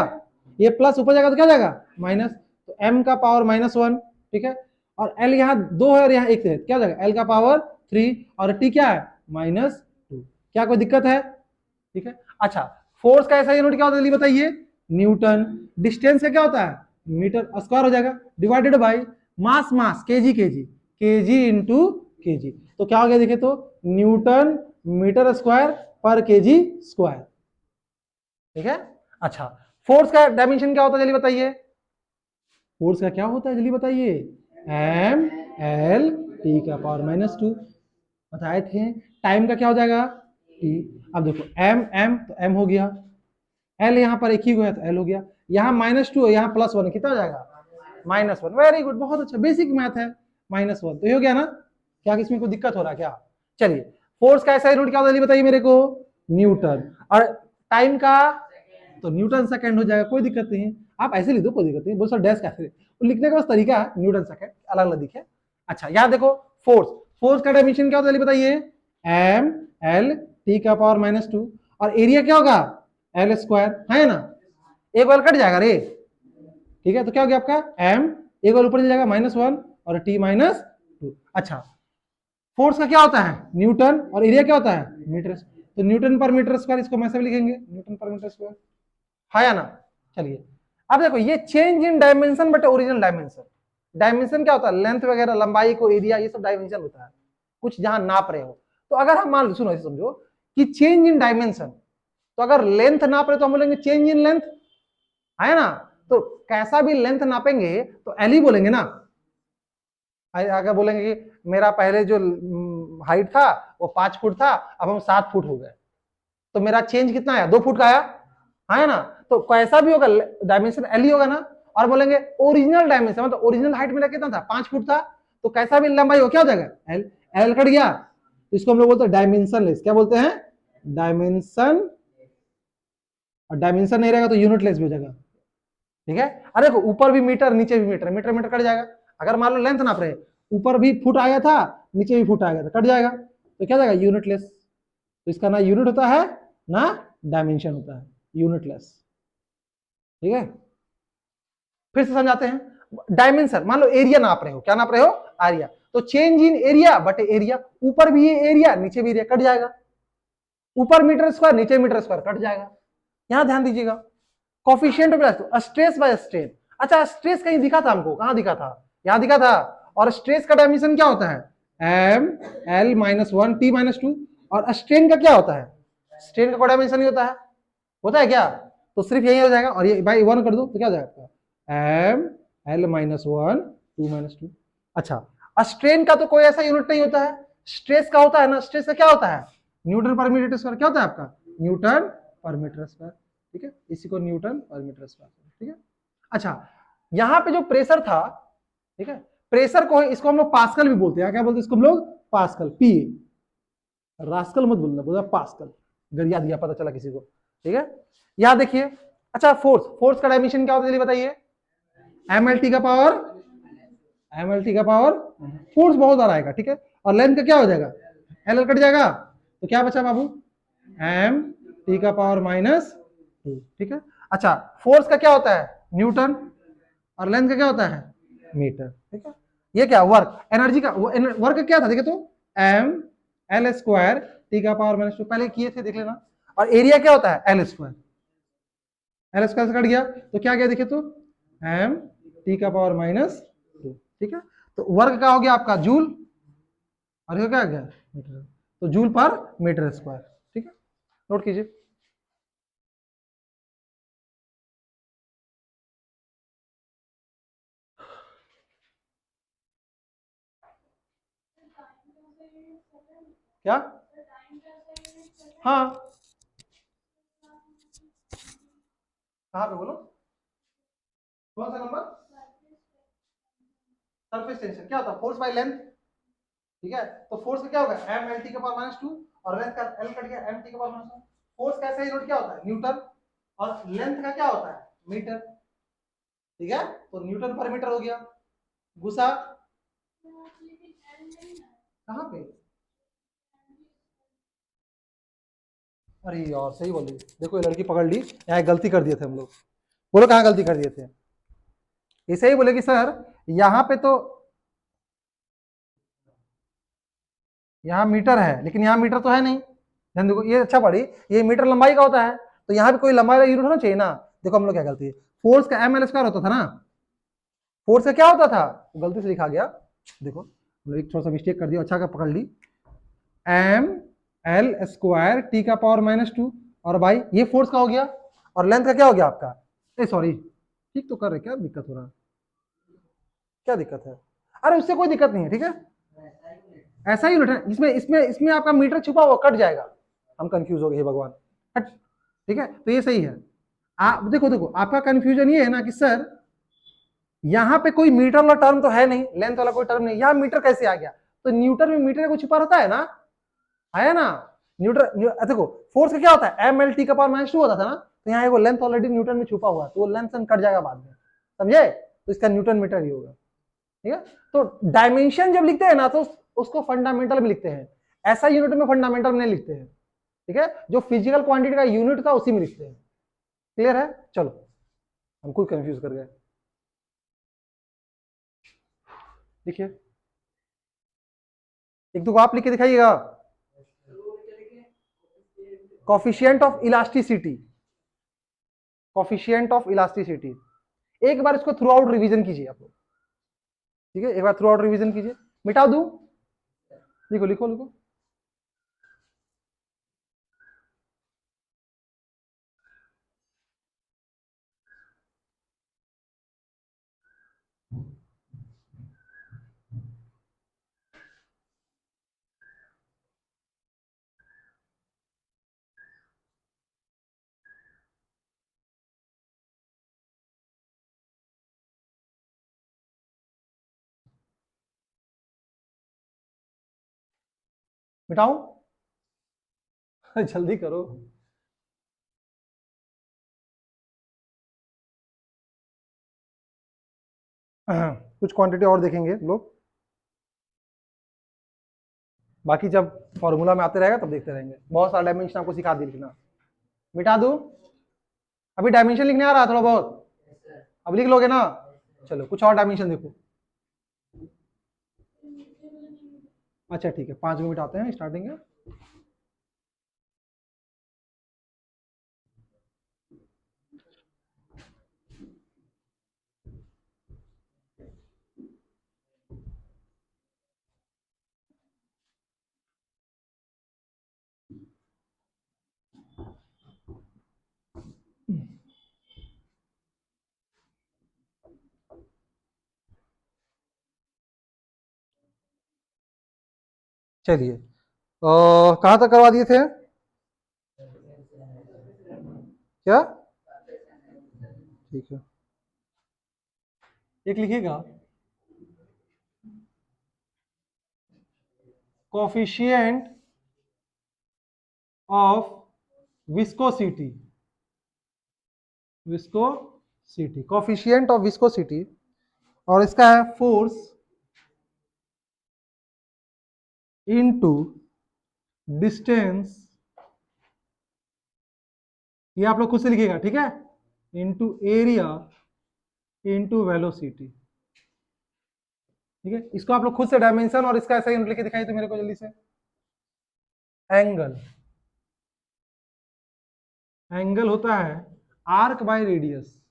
ये प्लस ऊपर जाएगा तो क्या जाएगा? माइनस। तो एम का पावर -1, ठीक है। और एल यहाँ 2 है और यहाँ 1 है, क्या हो जाएगा? एल का पावर 3, और टी क्या है? -2। क्या कोई दिक्कत है? ठीक है। अच्छा, फोर्स का ऐसा यूनिट क्या होता है जल्दी बताइए? न्यूटन। डिस्टेंस का क्या होता है? मीटर स्क्वायर हो जाएगा, divided by mass, mass KG, KG, KG into KG. तो क्या हो गया देखिए तो? न्यूटन मीटर स्क्वायर पर केजी स्क्वायर, ठीक है। अच्छा, फोर्स का डायमेंशन क्या होता है जल्दी बताइए? फोर्स का क्या होता है जल्दी बताइए? एम एल टी का पावर -2, बताए थे। टाइम का क्या हो जाएगा? टी। अब देखो एम एम तो एम हो गया, एल यहाँ पर एक ही को है तो एल हो गया, यहाँ -2 है, यहाँ +1, कितना हो जाएगा? -1। वेरी गुड, बहुत अच्छा, बेसिक मैथ है। -1 तो ये हो गया ना। क्या इसमें कोई दिक्कत हो रहा है क्या? चलिए फोर्स का ऐसा यूनिट क्या होता है बताइए मेरे को, न्यूटन। और टाइम का तो न्यूटन सेकंड हो जाएगा, कोई दिक्कत नहीं है, आप ऐसे लिख दो कोई दिक्कत नहीं, बहुत सारा डैश कैसे लिखने का बस तरीका है, न्यूटन सेकंड अलग अलग दिखे। अच्छा यहाँ देखो फोर्स, फोर्स का डायमेंशन क्या होता है बताइए, एम एल टी का पावर -2, और एरिया क्या होगा एल स्क्वायर, है ना, एक बार कट जाएगा रे, ठीक है, तो क्या हो गया आपका एम, एक बार ऊपर चल जाएगा -1 और टी -2। अच्छा फोर्स का क्या होता है न्यूटन, और एरिया क्या होता है मीटर, तो न्यूटन पर मीटर स्क्वायर, इसको मैं सब लिखेंगे न्यूटन पर मीटर स्क्वायर, है या ना। चलिए अब देखो ये change in dimension but original dimension, dimension क्या होता है लेंथ वगैरह, लंबाई को, एरिया, ये सब डायमेंशन होता है, कुछ जहां नाप रहे हो। तो अगर हम मान लो, सुनो ऐसे समझो कि चेंज इन डायमेंशन, तो अगर लेंथ नाप रहे तो हम बोलेंगे चेंज इन लेंथ, है ना, तो कैसा भी लेंथ नापेंगे तो एल ही बोलेंगे ना। अगर बोलेंगे कि मेरा पहले जो हाइट था वो 5 फुट था, अब हम 7 फुट हो गए, तो मेरा चेंज कितना आया 2 फुट का आया, है ना, तो कैसा भी होगा डायमेंशन एल ही होगा ना। और बोलेंगे ओरिजिनल डायमेंशन, मतलब ओरिजिनल हाइट मेरा कितना था 5 फुट था, तो कैसा भी लंबाई हो क्या हो जाएगा एल, एल कट गया, तो इसको हम लोग बोलते हैं डायमेंशन लेस, क्या बोलते हैं डायमेंशन, और डायमेंशन नहीं रहेगा तो यूनिट लेस भी हो जाएगा, ठीक है। अरे देखो ऊपर भी मीटर नीचे भी मीटर, मीटर मीटर कट जाएगा, अगर मान लो लेंथ नाप रहे ऊपर भी फुट आया था नीचे भी फुट आ गया था, कट जाएगा, तो क्या जाएगा यूनिटलेस, तो इसका ना यूनिट होता है ना डायमेंशन होता है, यूनिटलेस, ठीक है। फिर से समझाते हैं, डायमेंशन मान लो एरिया नाप रहे हो, क्या नाप रहे हो एरिया, तो change in area but area, ऊपर भी ये एरिया नीचे भी एरिया, कट जाएगा, ऊपर मीटर स्क्वायर नीचे मीटर स्क्वायर, कट जाएगा। यहां ध्यान दीजिएगा coefficient of stress by strain, अच्छा स्ट्रेस कहीं दिखा था हमको, कहां दिखा था, यहां दिखा था, और स्ट्रेस का डायमेंशन क्या होता है एम एल -1 टी -2, और स्ट्रेन का क्या होता है, स्ट्रेन का कोई डायमेंशन नहीं होता है क्या, तो सिर्फ यही हो जाएगा, और ये बाई 1 कर दो तो क्या हो जाएगा एम एल -1 2 -2। अच्छा स्ट्रेन का तो कोई ऐसा यूनिट नहीं होता है, स्ट्रेस का होता है ना, स्ट्रेस का क्या होता है न्यूटन पर मीटर स्क्वायर, क्या होता है आपका न्यूटन पर मीटर स्क्वायर, ठीक है, इसी को न्यूटन पर मीटर स्क्वायर, ठीक है। अच्छा यहां पे जो प्रेशर था, ठीक है, प्रेशर को इसको हम लोग पास्कल भी बोलते हैं, क्या बोलते हैं इसको हम लोग पास्कल, पी, रास्कल मत बोलना, बोला पास्कल, गरिया दिया पता चला किसी को, ठीक है। यहां देखिए अच्छा फोर्स, फोर्स का डायमेंशन क्या होता है बताइए एम एल टी का पावर, एम एल टी का पावर, फोर्स बहुत आ रहा है, ठीक है, और लेंथ का क्या हो जाएगा एल एल कट जाएगा, तो क्या बचा बाबू एम टी का पावर -2, ठीक है। अच्छा फोर्स का क्या होता है न्यूटन, और लेंथ का क्या होता है मीटर, ठीक है। ये क्या वर्क, एनर्जी का वर्क क्या था देखिए, तो एम एल स्क्वायर टी का पावर -2, पहले किए थे देख लेना, और एरिया क्या होता है एल स्क्वायर, एल स्क्वायर से कट गया तो क्या गया देखिए, तो एम टी का पावर -2, ठीक है। तो वर्क क्या हो गया आपका जूल, और ये क्या गया मीटर, तो जूल पर मीटर स्क्वायर, ठीक है, नोट कीजिए। क्या, हाँ कहाँ पे बोलो, कौन सा नंबर, सरफेस टेंशन क्या होता है फोर्स बाय लेंथ, ठीक है, तो फोर्स का क्या होगा एम एल टी का पावर -2, और लेंथ का एल कट गया एम टी का पावर -2, फोर्स का सही यूनिट क्या होता है न्यूटन, और लेंथ का क्या होता है मीटर, ठीक है, तो न्यूटन पर मीटर हो गया, गुस्सा कहाँ पे, अरे यार सही बोल रही, देखो ये लड़की पकड़ ली, यहाँ गलती कर दिए थे हम लोग, बोलो कहाँ गलती कर दिए थे, ऐसे ही बोले कि सर यहाँ पे तो यहाँ मीटर है लेकिन यहाँ मीटर तो है नहीं, ध्यान देखो ये अच्छा पढ़ी, ये मीटर लंबाई का होता है, तो यहाँ पे कोई लंबाई का यूनिट होना चाहिए ना, देखो हम लोग क्या गलती है, फोर्स का एम एल स्क्वायर होता था ना, फोर्स का क्या होता था गलती से लिखा गया, देखो हम लोग एक थोड़ा सा मिस्टेक कर दिया, अच्छा का पकड़ ली, एम एल स्क्वायर टी का पावर -2, और भाई ये फोर्स का हो गया, और लेंथ का क्या हो गया आपका, सॉरी ठीक तो कर रहे, क्या दिक्कत हो रहा है, क्या दिक्कत है, अरे उससे कोई दिक्कत नहीं है, ठीक है, ऐसा ही यूनिट है, इसमें इसमें इसमें आपका मीटर छुपा हुआ कट जाएगा, हम कंफ्यूज हो गए भगवान, हट, ठीक है, तो ये सही है। आप देखो देखो आपका कंफ्यूजन ये है ना कि सर यहाँ पे कोई मीटर वाला टर्म तो है नहीं, लेंथ वाला कोई टर्म नहीं, यहाँ मीटर कैसे आ गया, तो न्यूटन में मीटर को छुपा रहता है ना, है ना। देखो फोर्स का क्या होता है, एम एल टी का पावर माइनस 2 होता था ना, तो यहाँ वो लेंथ ऑलरेडी न्यूटन में छुपा हुआ है, तो वो लेंथ कट जाएगा बाद में, समझे, तो इसका न्यूटन मीटर ही होगा, ठीक है। तो डायमेंशन जब लिखते हैं ना तो उसको फंडामेंटल में लिखते हैं, ऐसा यूनिट में फंडामेंटल में नहीं लिखते हैं, ठीक है। जो फिजिकल क्वांटिटी का यूनिट था उसी में लिखते हैं। क्लियर है, चलो हम खुद कंफ्यूज कर गए। देखिए एक दो आप लिख के दिखाइएगा, coefficient of elasticity, coefficient of elasticity. एक बार इसको थ्रू आउट रिविजन कीजिए आप लोग, ठीक है, एक बार थ्रू आउट रिविजन कीजिए। मिटा दूं, लिखो लिखो लिखो। मिटाऊं जल्दी करो। कुछ क्वांटिटी और देखेंगे लोग, बाकी जब फॉर्मूला में आते रहेगा तब देखते रहेंगे। बहुत सारा डायमेंशन आपको सिखा दी लिखना। मिटा दूं, अभी डायमेंशन लिखने आ रहा है थोड़ा बहुत, अब लिख लोगे ना। चलो कुछ और डायमेंशन देखो। अच्छा ठीक है, 5 में मिटाते हैं, स्टार्टिंग है। चलिए कहाँ तक करवा दिए थे, क्या, ठीक है। एक लिखिएगा, coefficient of viscosity, viscosity, coefficient of viscosity, और इसका है फोर्स इनटू डिस्टेंस, ये आप लोग खुद से लिखिएगा, ठीक है, इनटू एरिया इनटू वेलोसिटी, ठीक है। इसको आप लोग खुद से डायमेंशन और इसका ऐसा यूनिट लिख के दिखाइए तो मेरे को जल्दी से। एंगल, एंगल होता है arc by radius,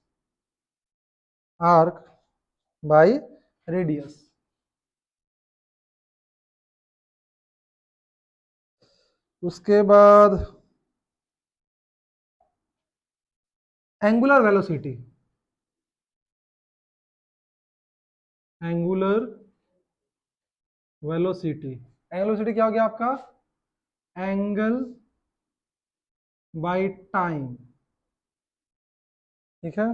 arc by radius. उसके बाद angular velocity, angular velocity, angular velocity क्या हो गया आपका, एंगल बाय टाइम, ठीक है।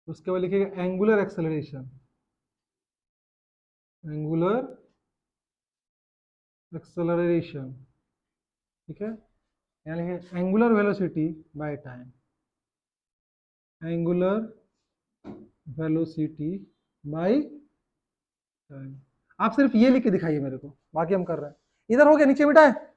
उसके बाद लिखिएगा एंगुलर एक्सेलरेशन, एंगुलर एक्सेलरेशन, ठीक है। यहाँ लिखिए angular velocity by time, angular velocity by time. आप सिर्फ ये लिख के दिखाइए मेरे को, बाकी हम कर रहे हैं। इधर हो गया, नीचे मिटा है।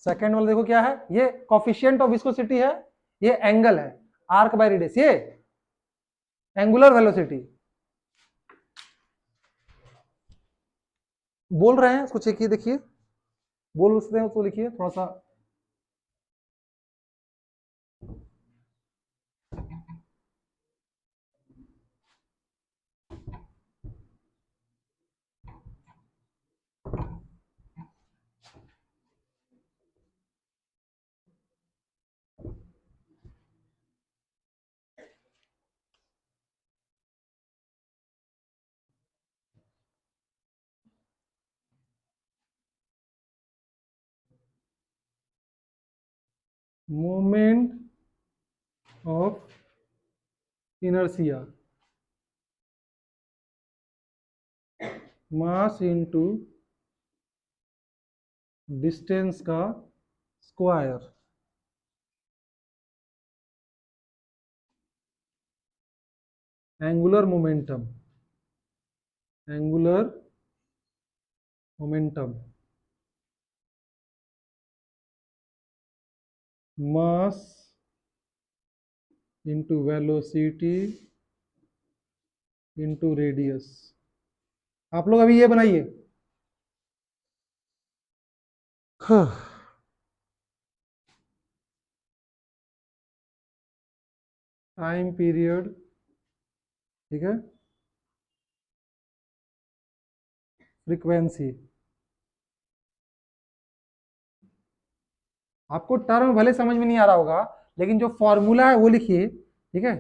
सेकेंड वाला देखो क्या है, ये कॉफिशिएंट ऑफ विस्कोसिटी है, ये एंगल है आर्क बाय रेडियस, ये एंगुलर वेलोसिटी। बोल रहे हैं उसको चेकिए, देखिए बोल सकते हैं उसको, लिखिए थोड़ा सा। Moment of inertia, mass into distance का square. Angular momentum, angular momentum mass into velocity into radius. आप लोग अभी ये बनाइए। टाइम पीरियड, ठीक है, फ्रीक्वेंसी। आपको टर्म भले समझ में नहीं आ रहा होगा, लेकिन जो फॉर्मूला है वो लिखिए, ठीक है।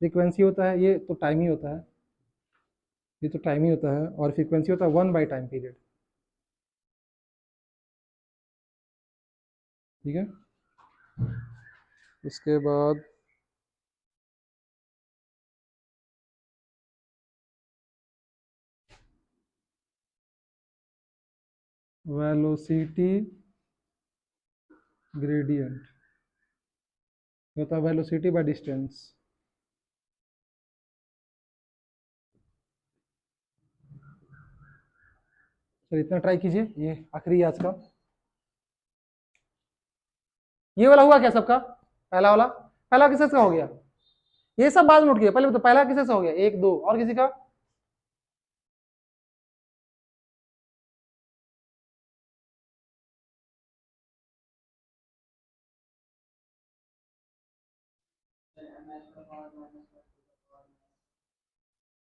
फ्रीक्वेंसी होता है, ये तो टाइम ही होता है, ये तो टाइम ही होता है, और फ्रीक्वेंसी होता है 1 बाई टाइम पीरियड, ठीक है। उसके बाद वेलोसिटी ग्रेडियंट होता है वेलोसिटी बाय डिस्टेंस। सर इतना ट्राई कीजिए, ये आखिरी आज का। ये वाला हुआ क्या सबका? पहला वाला, पहला किसका हो गया? ये सब बाद में उठ गया, पहले तो पहला किसका हो गया? 1 2 और किसी का?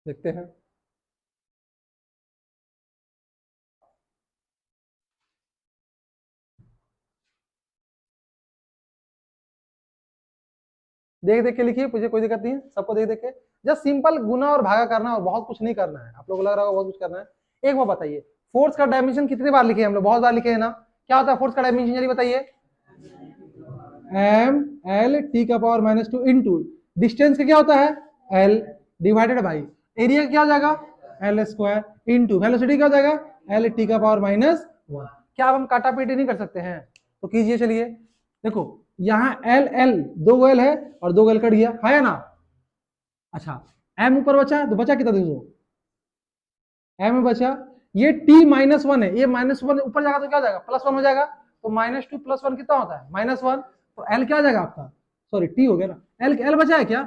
देखते हैं। देख देख के लिखिए, मुझे कोई दिक्कत नहीं है, सबको देख देख के। जस्ट सिंपल गुना और भागा करना है, और बहुत कुछ नहीं करना है। आप लोगों को लग रहा होगा बहुत कुछ करना है। एक बार बताइए, फोर्स का डायमेंशन कितनी बार लिखे हम लोग? बहुत बार लिखे हैं ना। क्या होता है फोर्स का डायमेंशन, जल्दी बताइए। एम एल टी का पावर -2 इंटू डिस्टेंस का क्या होता है? एल डिवाइडेड बाई एरिया क्या हो जाएगा? एल स्क्वायर इंटू वेलोसिटी क्या हो जाएगा? एल टी का पावर -1। क्या अब हम काटा पीटी नहीं कर सकते हैं? तो कीजिए, चलिए देखो, यहाँ एल एल 2 एल है और 2 एल कट गया, है ना। अच्छा, एम ऊपर बचा, तो बचा कितना देखो, एम में बचा, ये टी -1 है, ये -1 ऊपर जाएगा तो क्या हो जाएगा? +1 हो जाएगा। तो -2 +1 कितना होता है? -1। तो एल क्या हो जाएगा आपका? सॉरी टी हो गया ना, एल एल बचा है क्या?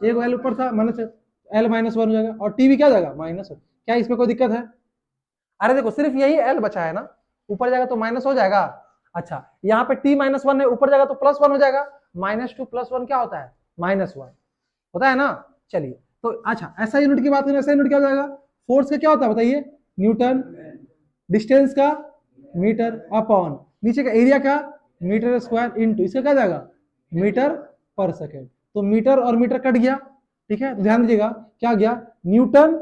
एक एल ऊपर था, माइनस एल -1 हो जाएगा, और टी भी क्या हो जाएगा? माइनस। क्या इसमें कोई दिक्कत है? अरे देखो, सिर्फ यही एल बचा है ना, ऊपर जाएगा तो माइनस हो जाएगा। अच्छा, यहाँ पे टी -1 है, ऊपर जाएगा तो +1 हो जाएगा। -2 +1 क्या होता है? -1 होता है ना। चलिए, तो अच्छा, ऐसा यूनिट की बात करें, ऐसा यूनिट क्या हो जाएगा? फोर्स का क्या होता है बताइए? न्यूटन। डिस्टेंस का मीटर अपॉन नीचे का एरिया का मीटर स्क्वायर इंटू इसका क्या जाएगा? मीटर पर सेकेंड। तो मीटर और मीटर कट गया, ठीक है। तो ध्यान दीजिएगा क्या गया? न्यूटन,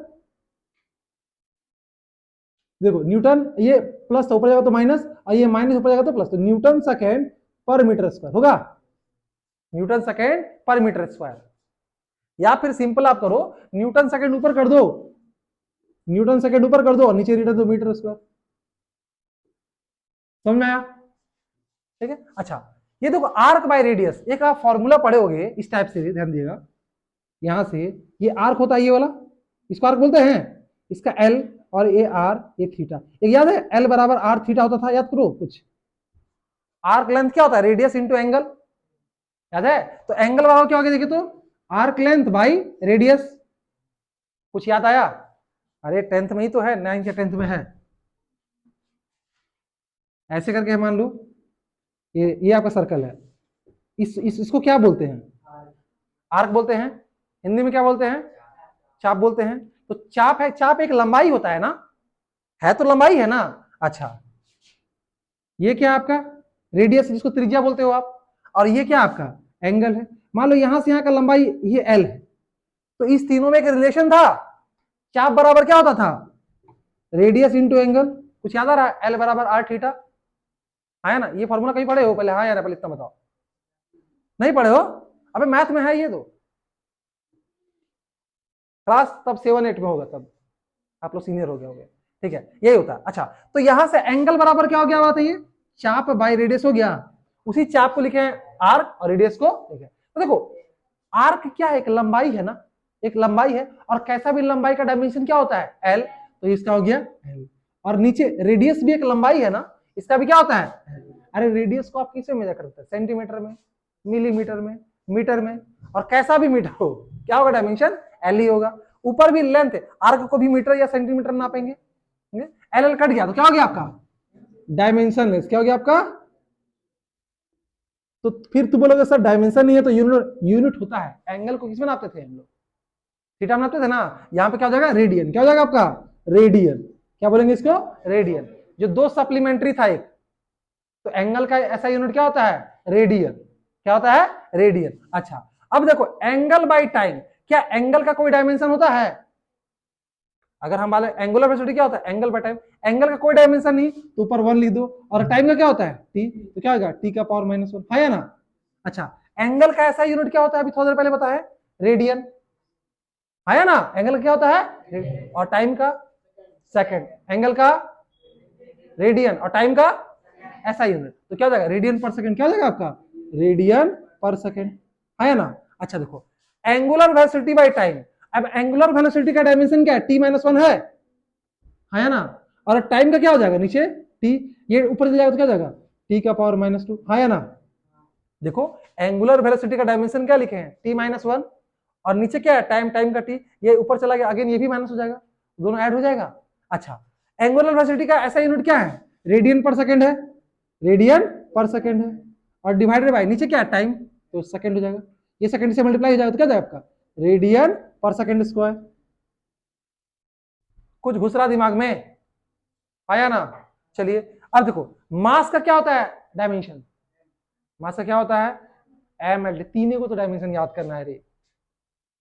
देखो न्यूटन, ये प्लस ऊपर जाएगा तो माइनस, और ये माइनस ऊपर जाएगा तो प्लस, तो न्यूटन सेकेंड पर मीटर स्क्वायर होगा, न्यूटन सेकेंड पर मीटर स्क्वायर। या फिर सिंपल आप करो, न्यूटन सेकेंड ऊपर कर दो, न्यूटन सेकेंड ऊपर कर दो और नीचे रीडर दो मीटर स्क्वायर। समझ में आया? ठीक है। अच्छा, ये देखो आर्क बाय रेडियस, एक आप फॉर्मूला पढ़े होगे इस टाइप से, ध्यान दिएगा। यहां से ये आर्क होता है, ये वाला, इसको आर्क बोलते हैं, इसका एल और ये आर, ये थीटा। एक याद है एल बराबर आर थीटा होता था, याद करो कुछ। आर्क लेंथ क्या होता है? रेडियस इंटू एंगल, याद है? तो एंगल बराबर क्या हो गया देखिए तो, आर्क लेंथ बाई रेडियस। कुछ याद आया? अरे 10th में ही तो है, 9th या 10th में है। ऐसे करके मान लो, ये आपका सर्कल है, इसको क्या बोलते हैं? आर्क बोलते हैं। हिंदी में क्या बोलते हैं? चाप बोलते हैं। तो चाप है, चाप एक लंबाई होता है ना, है तो लंबाई है ना। अच्छा, ये क्या आपका? रेडियस, जिसको त्रिज्या बोलते हो आप, और ये क्या आपका? एंगल है। मान लो यहां से यहां का लंबाई ये एल है, तो इस तीनों में एक रिलेशन था, चाप बराबर क्या होता था? Radius into angle. कुछ याद आ रहा है? एल बराबर आर थीटा, है ना। ये फॉर्मूला कहीं पढ़े हो पहले? हाँ यार, पहले इतना बताओ। नहीं पढ़े हो? अबे मैथ में है ये तो, क्लास तब 7-8 में होगा, तब आप लोग सीनियर हो गए होंगे, ठीक है, यही होता है। अच्छा, तो यहां से एंगल बराबर क्या हो गया बात है, ये चाप बाई रेडियस हो गया। उसी चाप को लिखे हैं आर्क और रेडियस को लिखे। तो देखो आर्क क्या है, एक लंबाई है ना, एक लंबाई है, और कैसा भी लंबाई का डायमेंशन क्या होता है, एल, तो इसका हो गया एल। और नीचे रेडियस भी एक लंबाई है ना, इसका भी क्या होता है। अरे रेडियस को आप किसमें मेजर करते हैं, सेंटीमीटर में, मिलीमीटर में, मीटर में, और कैसा भी मीटर हो क्या होगा डायमेंशन, एल ही होगा। ऊपर भी लेंथ, आर्क को भी मीटर या सेंटीमीटर नापेंगे, एल एल कट गया तो क्या हो गया आपका डायमेंशन लेस, क्या हो गया आपका। तो फिर तू बोलोगे सर डायमेंशन नहीं है तो यूनिट, यूनिट होता है। एंगल को किसमें नापते थे हम लोग, थीटा में नापते थे ना। यहाँ पे क्या हो जाएगा, रेडियन, क्या हो जाएगा आपका रेडियन, क्या बोलेंगे इसको, रेडियन। जो दो सप्लीमेंट्री था एक, तो एंगल का ऐसा यूनिट क्या होता है, रेडियन, क्या होता है, रेडियन। अच्छा अब देखो एंगल बाय टाइम, क्या एंगल का कोई डायमेंशन होता है। अगर हम वाले एंगुलर वेलोसिटी क्या होता है, एंगल बाय टाइम, एंगल का कोई डायमेंशन नहीं तो ऊपर 1 लिख दो, और टाइम का क्या होता है टी, तो क्या होगा टी का पावर -1, है या ना। अच्छा एंगल का ऐसा यूनिट क्या होता है, अभी थोड़ी देर पहले बताया रेडियन, है ना। एंगल क्या होता है, और टाइम का सेकंड, एंगल का रेडियन और टाइम का ऐसा यूनिट, तो क्या हो जाएगा रेडियन पर सेकंड, क्या हो जाएगा आपका रेडियन पर सेकंड, है ना। अच्छा देखो एंगुलर वेलोसिटी बाय टाइम, अब एंगुलर वेलोसिटी का डायमेंशन क्या है, t-1 है ना। और टाइम का क्या हो जाएगा नीचे t, ये ऊपर चले जाएगा तो क्या हो जाएगा t का पावर -2, है ना। देखो एंगुलर वेलोसिटी का डायमेंशन क्या लिखे हैं t-1, और नीचे क्या है टाइम, टाइम का t, ये ऊपर चला गया अगेन ये भी माइनस हो जाएगा, दोनों ऐड हो जाएगा। अच्छा एंगुलर वेलोसिटी का ऐसा यूनिट क्या है, रेडियन पर सेकंड है, रेडियन पर सेकंड है, और डिवाइडेड बाय नीचे क्या है टाइम, तो सेकंड हो जाएगा, ये सेकंड से मल्टीप्लाई हो जाएगा तो क्या जाएगा आपका रेडियन पर सेकंड स्क्वायर। कुछ घुस रहा दिमाग में, आया ना। चलिए अब देखो मास का क्या होता है डायमेंशन, मास का क्या होता है एम एल टी, तीनों को तो डायमेंशन याद करना है रे,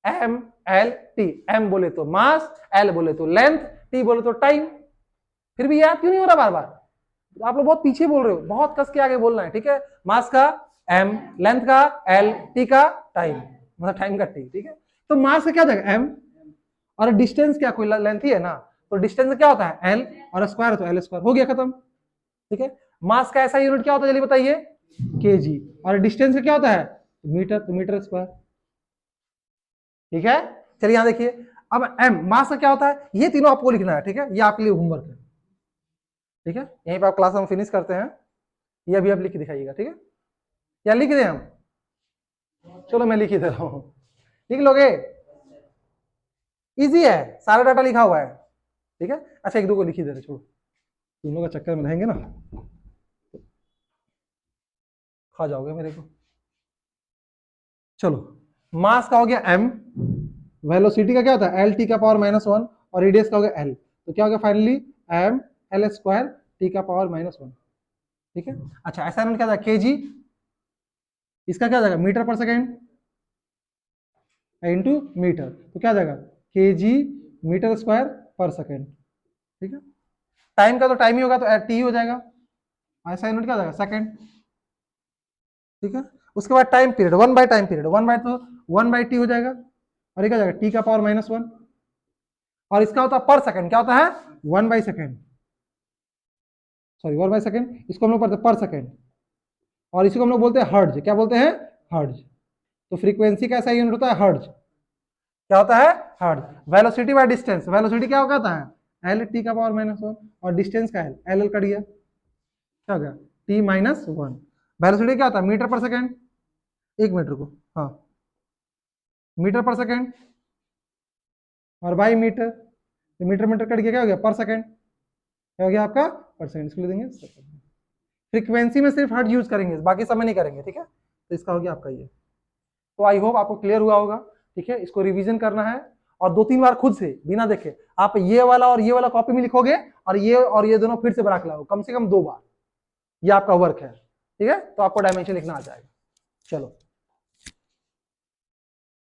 एम एल टी, एम बोले तो मास, एल बोले तो लेंथ, टी बोले तो टाइम। फिर भी याद क्यों नहीं हो रहा बार बार, तो आप लोग बहुत पीछे बोल रहे हो, बहुत कस के आगे बोलना है, ठीक है। मास का एम, लेंथ का एल, टी का टाइम, मतलब टाइम का टी, ठीक है। तो मास का क्या जाएगा एम, और डिस्टेंस क्या कोई लेंथ ही है ना, तो डिस्टेंस क्या होता है एल, और स्क्वायर तो एल स्क्वायर, हो गया खत्म, ठीक है। मास का ऐसा यूनिट क्या होता है जल्दी बताइए केजी, और डिस्टेंस का क्या होता है मीटर, तो मीटर स्क्वायर, ठीक है। चलिए यहां देखिए अब एम, मास का क्या होता है, ये तीनों आपको लिखना है, ठीक है, ये आपके लिए होमवर्क है, ठीक है। यहीं पर आप क्लास हम फिनिश करते हैं, ये अभी आप लिख के दिखाइएगा, ठीक है, या लिख दें हम, चलो मैं लिख ही दे रहा हूं, लिख लोगे, इजी है, सारा डाटा लिखा हुआ है, ठीक है। अच्छा एक दो को लिख ही दे रहे, छोड़ो तुम लोग का चक्कर में रहेंगे ना, खा जाओगे मेरे को। चलो मास का हो गया m, वेलोसिटी का क्या होता है एल टी का पावर -1, और रेडियस का हो गया एल, तो क्या हो गया finally m L square T का पावर -1, ठीक है। अच्छा ऐसा क्या था केजी, इसका क्या जाएगा मीटर पर सेकेंड इंटू मीटर, तो क्या जाएगा केजी मीटर स्क्वायर पर सेकेंड, ठीक है। टाइम का तो टाइम ही होगा तो टी हो जाएगा, ऐसा यूनिट क्या हो जाएगा सेकेंड, ठीक है। उसके बाद time period, 1 by time period, 1 by तो 1 बाय टी हो जाएगा, और ये क्या जाएगा टी का पावर -1, और इसका होता है पर सेकंड, क्या होता है 1 by second, sorry 1 by second, इसको हम लोग पढ़ते हैं पर सेकंड, और इसी को हम लोग बोलते हैं हर्ट्ज, क्या बोलते हैं हर्ट्ज। तो फ्रीक्वेंसी का ऐसा यूनिट होता है हर्ट्ज, क्या होता है hertz. Velocity by distance, velocity क्या होता है एल टी का पावर -1, और डिस्टेंस का है एल एल कट गया, क्या हो गया टी -1। वेलोसिटी क्या होता है मीटर पर सेकंड, एक मीटर को, हाँ मीटर पर सेकंड, और बाई मीटर, तो मीटर मीटर कट गया, क्या हो गया पर सेकंड, क्या हो गया आपका पर सेकंड, इसको ले देंगे सेकंड। फ्रीक्वेंसी में सिर्फ हर्ट्ज यूज करेंगे, बाकी समय नहीं करेंगे, ठीक है। तो इसका हो गया आपका ये, तो आई होप आपको क्लियर हुआ होगा, ठीक है। इसको रिवीजन करना है, और 2-3 बार खुद से बिना देखे आप ये वाला और ये वाला कॉपी में लिखोगे, और ये दोनों फिर से बना के लाओ कम से कम 2 बार, ये आपका वर्क है, ठीक है। तो आपको डायमेंशन लिखना आ जाएगा। चलो